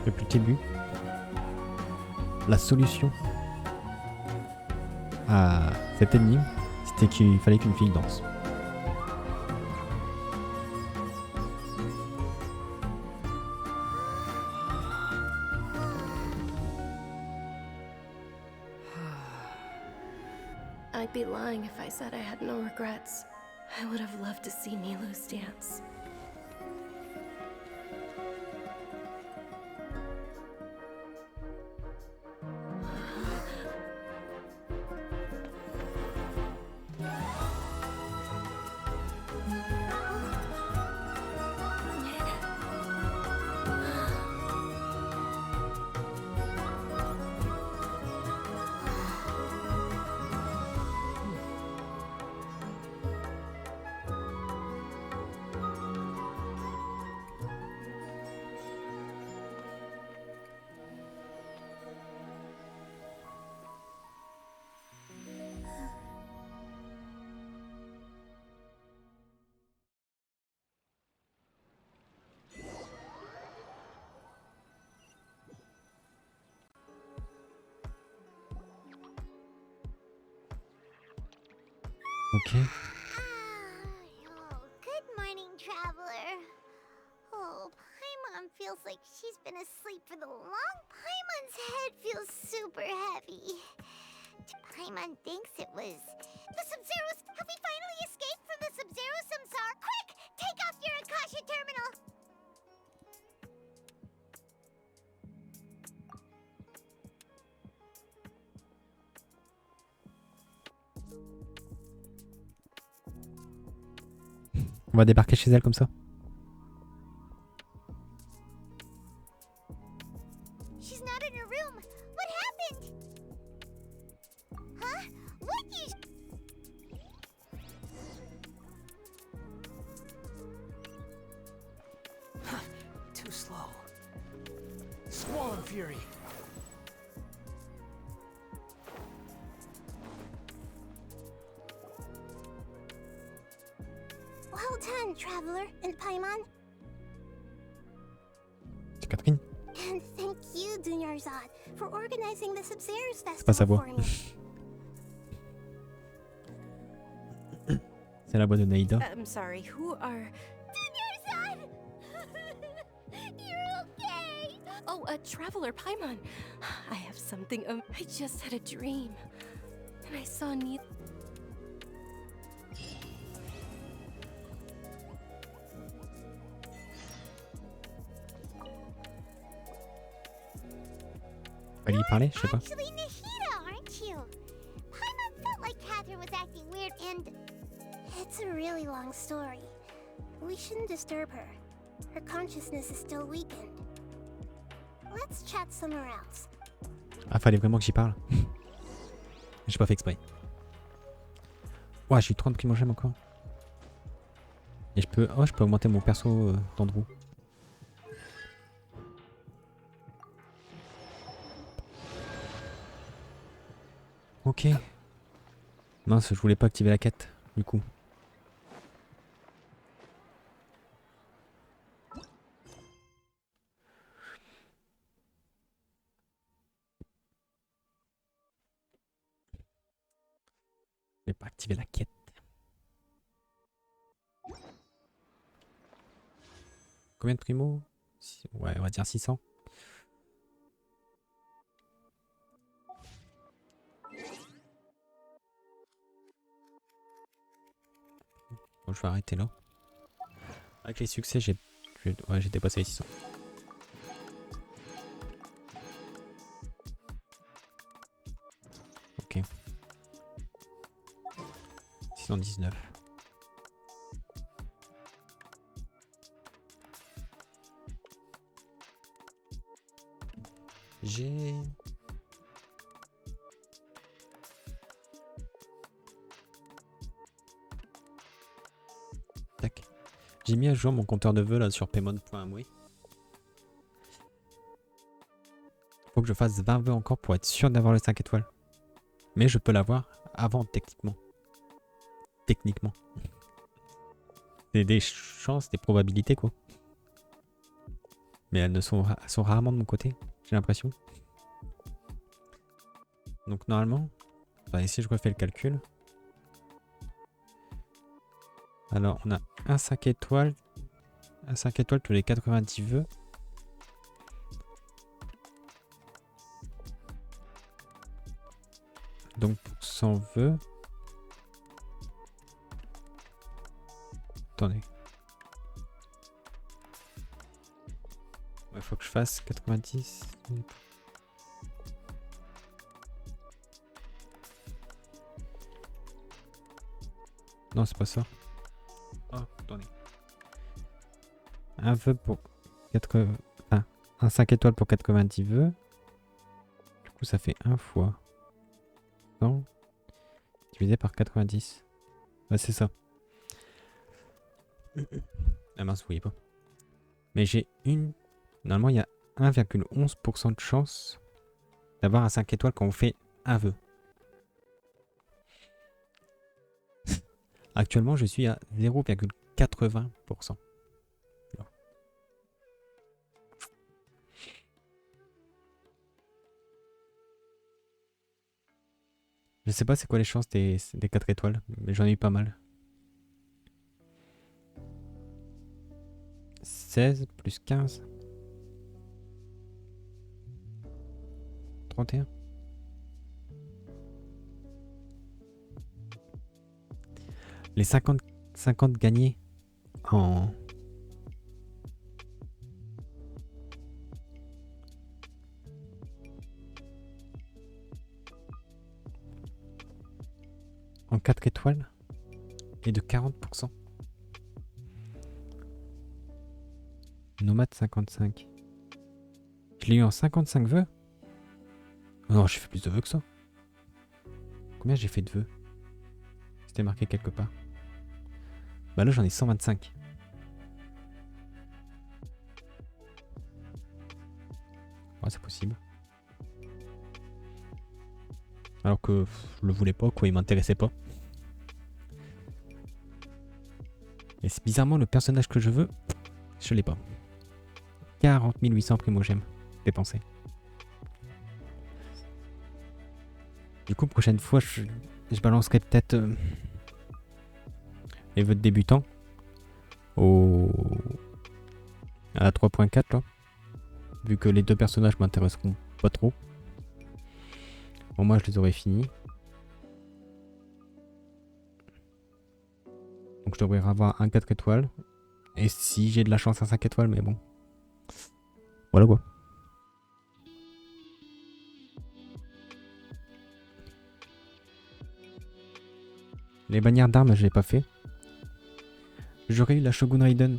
Depuis le début, la solution à cette énigme, c'était qu'il fallait qu'une fille danse. I'd be lying if I said I had no regrets. I would have loved to see Nilou's dance. Ok. Good morning, traveler. Oh, Paimon feels like she's been asleep for the long. Paimon's head feels super heavy. Paimon thinks it was the Sub-Zero's. Have we finally escaped from the Sub-Zero Samsara? Quick, take off your Akasha terminal. On va débarquer chez elle comme ça. She's not in her room. What happened? Huh? What is... Too slow. Squall Fury. Well done, traveler and Paimon. C'est Catherine. And thank you, Dunyarzad, for organizing the Sub-Zero's C'est pas sa festival voix. for me. C'est la voix de Nahida. I'm sorry, who are... Dunyarzad! You're okay! Oh, a traveler, Paimon. I have something, I just had a dream. And I saw fallait y parler, je sais pas. Actually Nahida, aren't you? Paimon felt like Catherine was acting weird and... It's a really long story. We shouldn't disturb her. Her consciousness is still weakened. Let's chat somewhere else. Ah, fallait vraiment que j'y parle. J'ai pas fait exprès. Ouais, j'ai eu 30 primogèmes encore. Et je peux augmenter mon perso Dendro. Ok. Mince, je voulais pas activer la quête, du coup. Je vais pas activer la quête. Combien de primo? Ouais, on va dire 600. Bon, je vais arrêter là. Avec les succès, j'ai dépassé les 600. Ok. 619. J'ai... Tac. J'ai mis à jour mon compteur de vœux là sur paymon.amway. Faut que je fasse 20 vœux encore pour être sûr d'avoir le 5 étoiles. Mais je peux l'avoir avant techniquement. Techniquement. C'est des chances, des probabilités quoi. Mais elles sont rarement de mon côté, j'ai l'impression. Donc normalement, si je refais le calcul. Alors on a un 5 étoiles. Un 5 étoiles tous les 90 vœux. Donc pour 100 vœux. Attendez. Il faut que je fasse 90. Non, c'est pas ça. Oh, attendez. Un vœu pour 80... Enfin, un 5 étoiles pour 90 vœux. Du coup, ça fait 1 fois 100 divisé par 90. Bah, c'est ça. Ah mince, vous voyez pas. Mais j'ai une... Normalement, il y a 1,11% de chance d'avoir un 5 étoiles quand on fait un vœu. Actuellement, je suis à 0,80%. Je sais pas c'est quoi les chances des 4 étoiles, mais j'en ai eu pas mal. 16 plus 15. 31. Les 50 gagnés en... en 4 étoiles et de 40%. Nomade 55. Je l'ai eu en 55 vœux. Oh non, j'ai fait plus de vœux que ça. Combien j'ai fait de vœux? C'était marqué quelque part. Bah là j'en ai 125. Ouais, c'est possible. Alors que je le voulais pas, quoi, il m'intéressait pas. Et c'est bizarrement le personnage que je veux, je l'ai pas. 40 800 primogèmes dépensés. Du coup, prochaine fois, je balancerai peut-être les vœux de débutant à la 3.4 là. Vu que les deux personnages m'intéresseront pas trop. Bon, moi, je les aurais finis. Donc, je devrais avoir un 4 étoiles. Et si j'ai de la chance, un 5 étoiles, mais bon. Voilà quoi. Les bannières d'armes, je l'ai pas fait. J'aurais eu la Shogun Raiden.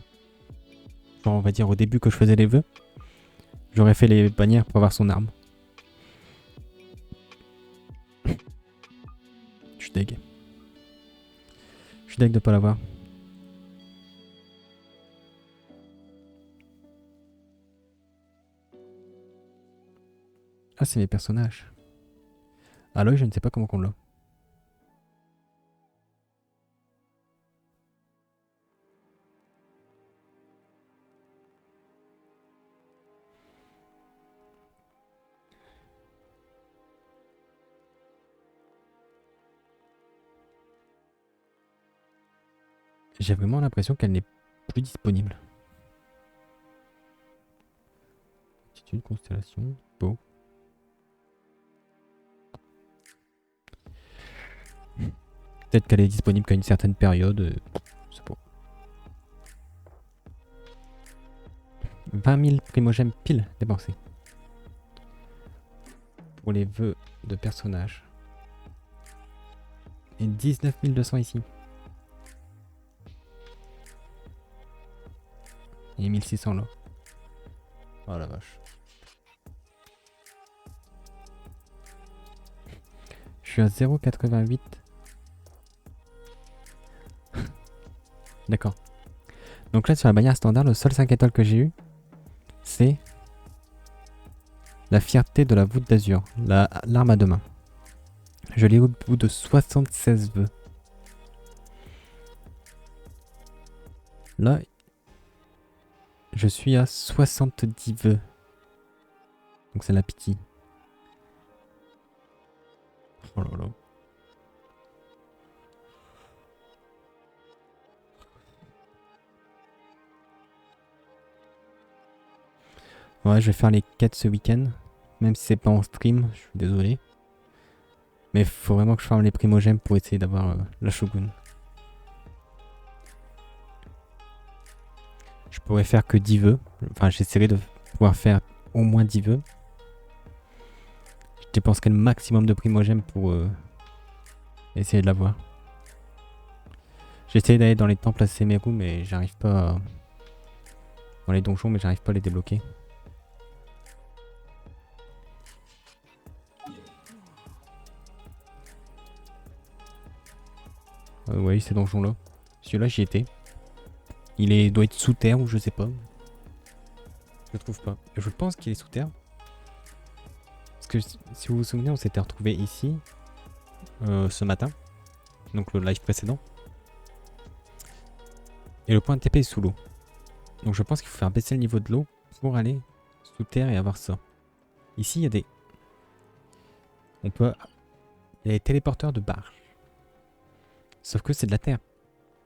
Genre, on va dire au début que je faisais les vœux. J'aurais fait les bannières pour avoir son arme. Je suis deg. Je suis deg de pas l'avoir. Ah, c'est mes personnages. Aloy, je ne sais pas comment qu'on l'a. J'ai vraiment l'impression qu'elle n'est plus disponible. Attitude, constellation, beau. Peut-être qu'elle est disponible qu'à une certaine période. C'est pas. 20 000 primogèmes pile dépensés. Pour les vœux de personnages. Et 19 200 ici. Et 1600 là. Oh la vache. Je suis à 0,88. D'accord. Donc là sur la bannière standard, le seul 5 étoiles que j'ai eu, c'est la fierté de la voûte d'azur, l'arme à deux mains. Je l'ai au bout de 76 vœux. Là, je suis à 70 vœux. Donc c'est la pitié. Oh là là. Ouais, je vais faire les quêtes ce week-end. Même si c'est pas en stream, je suis désolé. Mais il faut vraiment que je farme les primogèmes pour essayer d'avoir la Shogun. Je pourrais faire que 10 vœux. Enfin, j'essaierai de pouvoir faire au moins 10 vœux. Je dépenserai le maximum de primogèmes pour essayer de l'avoir. J'ai essayé d'aller dans les temples à Semeru, mais j'arrive pas dans les donjons, mais j'arrive pas à les débloquer. Oui, ces donjons-là. Celui-là, j'y étais. Doit être sous terre ou je sais pas. Je le trouve pas. Je pense qu'il est sous terre. Parce que si vous vous souvenez, on s'était retrouvé ici ce matin. Donc le live précédent. Et le point de TP est sous l'eau. Donc je pense qu'il faut faire baisser le niveau de l'eau pour aller sous terre et avoir ça. Ici, il y a des... Il y a des téléporteurs de barges. Sauf que c'est de la terre.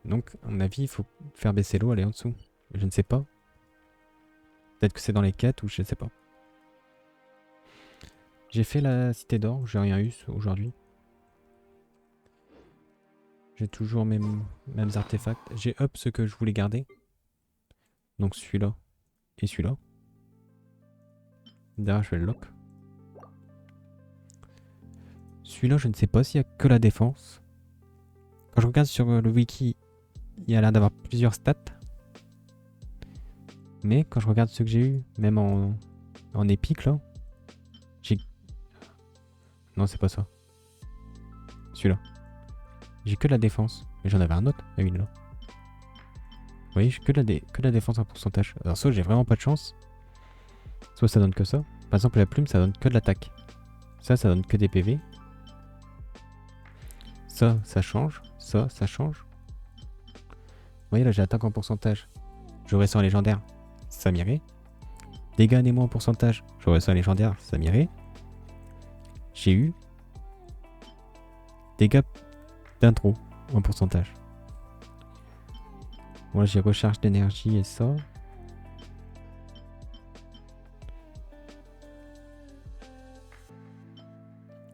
Donc, à mon avis, il faut faire baisser l'eau, aller en dessous. Je ne sais pas. Peut-être que c'est dans les quêtes ou je ne sais pas. J'ai fait la cité d'or, j'ai rien eu aujourd'hui. J'ai toujours mes mêmes artefacts. J'ai up ce que je voulais garder. Donc celui-là et celui-là. Derrière, je vais le lock. Celui-là, je ne sais pas s'il n'y a que la défense. Quand je regarde sur le wiki, il y a l'air d'avoir plusieurs stats. Mais quand je regarde ceux que j'ai eu, même en épique là, j'ai... Non, c'est pas ça. Celui-là. J'ai que la défense. Mais j'en avais un autre à une là. Vous voyez, j'ai que la défense en pourcentage. Alors soit j'ai vraiment pas de chance. Soit ça donne que ça. Par exemple, la plume, ça donne que de l'attaque. Ça donne que des PV. Ça change. Ça change. Vous voyez là, j'ai attaque en pourcentage. J'aurais ça en légendaire. Ça m'irait. Dégâts anémaux en pourcentage. J'aurais ça en légendaire. Ça m'irait. J'ai eu dégâts d'intro en pourcentage. Moi j'ai recharge d'énergie et ça.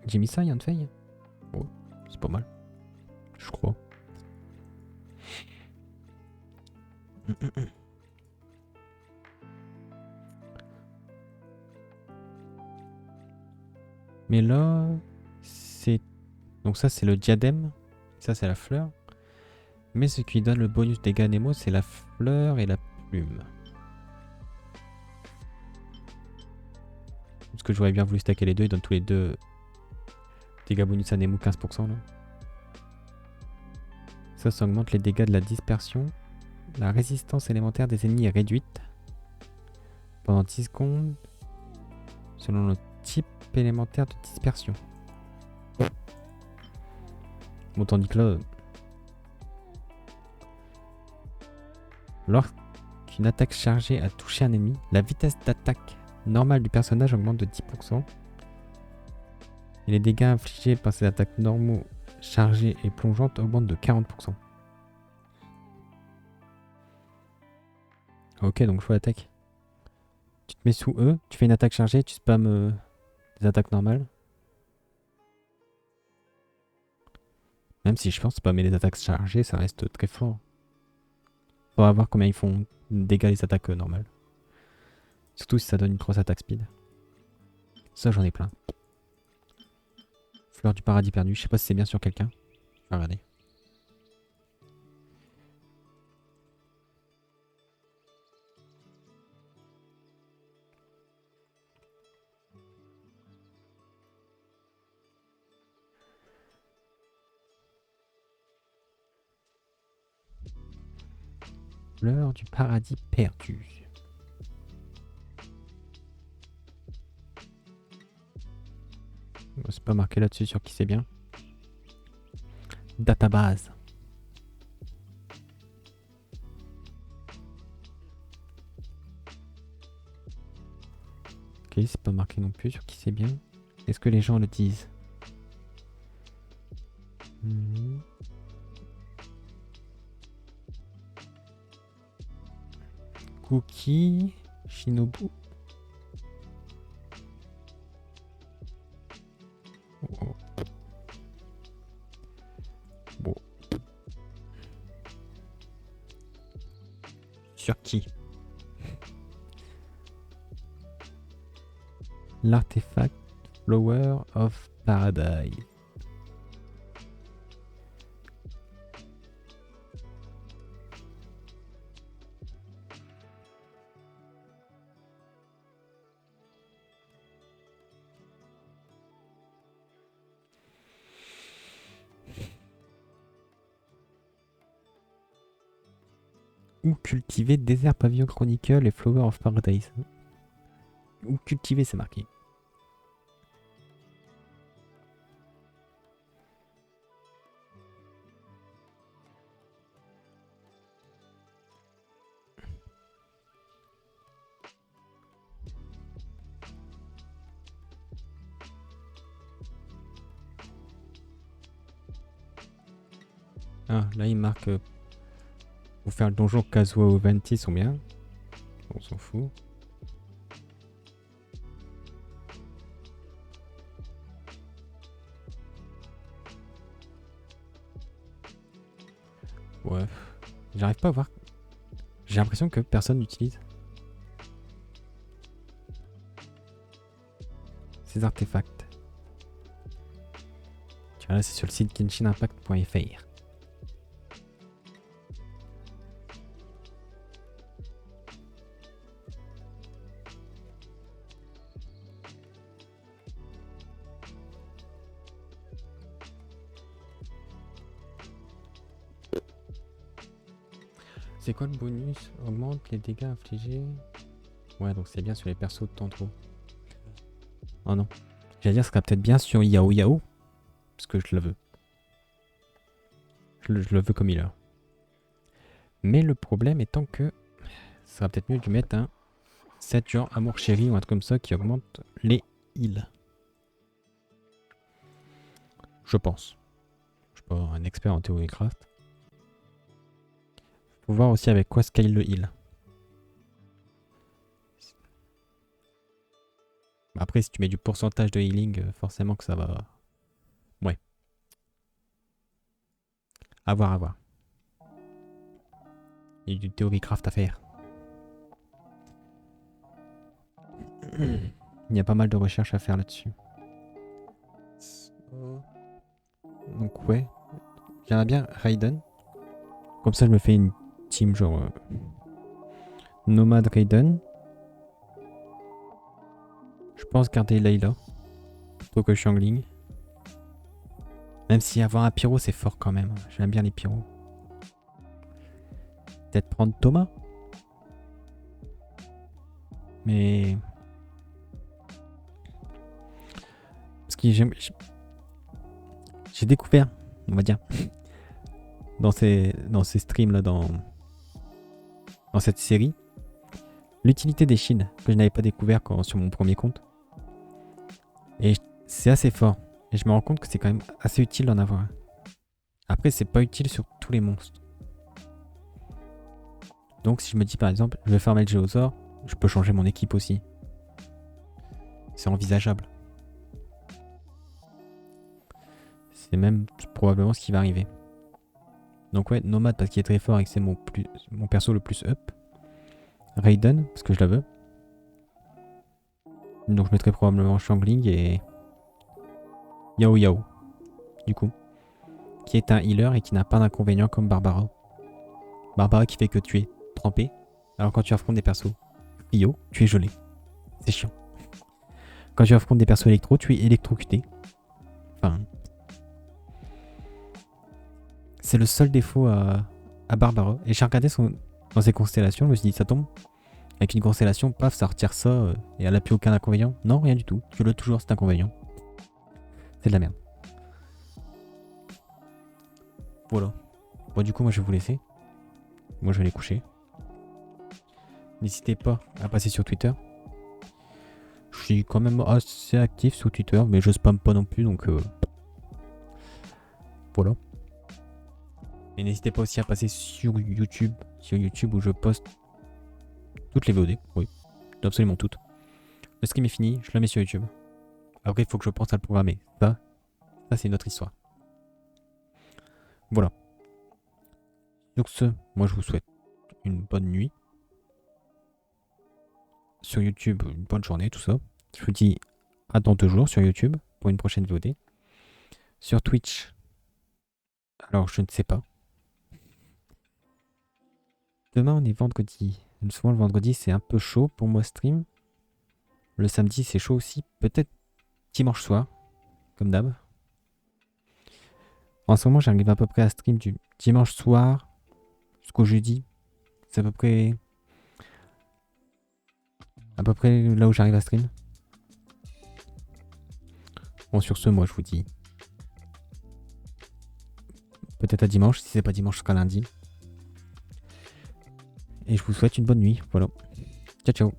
J'ai mis ça, il y a une feuille. Oh, c'est pas mal. Je crois. Mais là, c'est... Donc ça c'est le diadème. Ça c'est la fleur. Mais ce qui donne le bonus dégâts Nemo, c'est la fleur et la plume. Parce que j'aurais bien voulu stacker les deux, ils donnent tous les deux dégâts bonus à Nemo 15% là. Ça augmente les dégâts de la dispersion. La résistance élémentaire des ennemis est réduite pendant 10 secondes selon le type élémentaire de dispersion. Bon, tandis que là, lorsqu'une attaque chargée a touché un ennemi, la vitesse d'attaque normale du personnage augmente de 10%. Et les dégâts infligés par ces attaques normaux, chargées et plongeantes augmentent de 40%. Ok, donc choix d'attaque. Tu te mets sous E, tu fais une attaque chargée, tu spams des attaques normales. Même si je pense spammer les attaques chargées, ça reste très fort. Faudra voir combien ils font dégâts les attaques normales. Surtout si ça donne une grosse attaque speed. Ça j'en ai plein. Fleur du paradis perdu, je sais pas si c'est bien sur quelqu'un. Je vais regarder. Fleur du paradis perdu. C'est pas marqué là-dessus sur qui c'est bien. Database. Ok, c'est pas marqué non plus sur qui c'est bien. Est-ce que les gens le disent? Cookie, Shinobu. Oh. Bon. Sur qui? L'artefact Flower of Paradise. Ou cultiver Désert Pavillon Chronicle et Flower of Paradise. Ou cultiver, c'est marqué. Ah, là il marque pour faire le donjon Kazuo ou Venti sont bien. On s'en fout. Ouais. J'arrive pas à voir. J'ai l'impression que personne n'utilise ces artefacts. Tu vois là c'est sur le site genshinimpact.fr. C'est quoi le bonus? Augmente les dégâts infligés. Ouais, donc c'est bien sur les persos de Dendro. Oh non. J'allais dire, ce serait peut-être bien sur Yao Yao. Parce que je le veux. Je le veux comme healer. Mais le problème étant que ça sera peut-être mieux de lui mettre un 7 genre amour chéri ou un truc comme ça qui augmente les heals. Je pense. Je suis pas un expert en théorie craft. Faut voir aussi avec quoi scale le heal. Après, si tu mets du pourcentage de healing, forcément que ça va... Ouais. À voir, à voir. Il y a du théorie craft à faire. Il y a pas mal de recherches à faire là-dessus. Donc ouais. J'aimerais bien Raiden. Comme ça, je me fais une team genre Nomade Raiden. Je pense garder Layla plutôt que Xiangling. Même si avoir un pyro c'est fort quand même. J'aime bien les pyros. Peut-être prendre Thomas. Mais parce que j'ai découvert, on va dire, dans ces streams là, dans cette série, l'utilité des shields que je n'avais pas découvert sur mon premier compte. Et c'est assez fort. Et je me rends compte que c'est quand même assez utile d'en avoir un. Après, c'est pas utile sur tous les monstres. Donc si je me dis par exemple, je vais farmer le Géosaure, je peux changer mon équipe aussi. C'est envisageable. C'est même probablement ce qui va arriver. Donc ouais, Nomade parce qu'il est très fort et que c'est mon perso le plus up. Raiden parce que je la veux. Donc je mettrai probablement Xiangling et Yao Yao. Du coup. Qui est un healer et qui n'a pas d'inconvénient comme Barbara. Barbara qui fait que tu es trempé. Alors quand tu affrontes des persos Rio, tu es gelé. C'est chiant. Quand tu affrontes des persos électro, tu es électrocuté. Enfin. C'est le seul défaut à Barbara. Et j'ai regardé dans ses constellations, je me suis dit ça tombe. Avec une constellation, paf, ça retire ça et elle n'a plus aucun inconvénient. Non, rien du tout. Tu l'as toujours cet inconvénient. C'est de la merde. Voilà. Bon, du coup, moi je vais vous laisser. Moi je vais aller coucher. N'hésitez pas à passer sur Twitter. Je suis quand même assez actif sur Twitter, mais je spamme pas non plus, donc voilà. Et n'hésitez pas aussi à passer sur YouTube. Sur YouTube où je poste toutes les VOD. Oui, absolument toutes. Le stream est fini, je la mets sur YouTube. Après, il faut que je pense à le programmer. Ça c'est une autre histoire. Voilà. Sur ce, moi je vous souhaite une bonne nuit. Sur YouTube, une bonne journée, tout ça. Je vous dis à dans 2 jours sur YouTube pour une prochaine VOD. Sur Twitch, alors je ne sais pas. Demain on est vendredi. Souvent le vendredi c'est un peu chaud pour moi stream. Le samedi c'est chaud aussi. Peut-être dimanche soir, comme d'hab. En ce moment j'arrive à peu près à stream du dimanche soir jusqu'au jeudi. C'est à peu près là où j'arrive à stream. Bon, sur ce, moi je vous dis peut-être à dimanche. Si c'est pas dimanche, ce sera lundi. Et je vous souhaite une bonne nuit. Voilà. Ciao, ciao.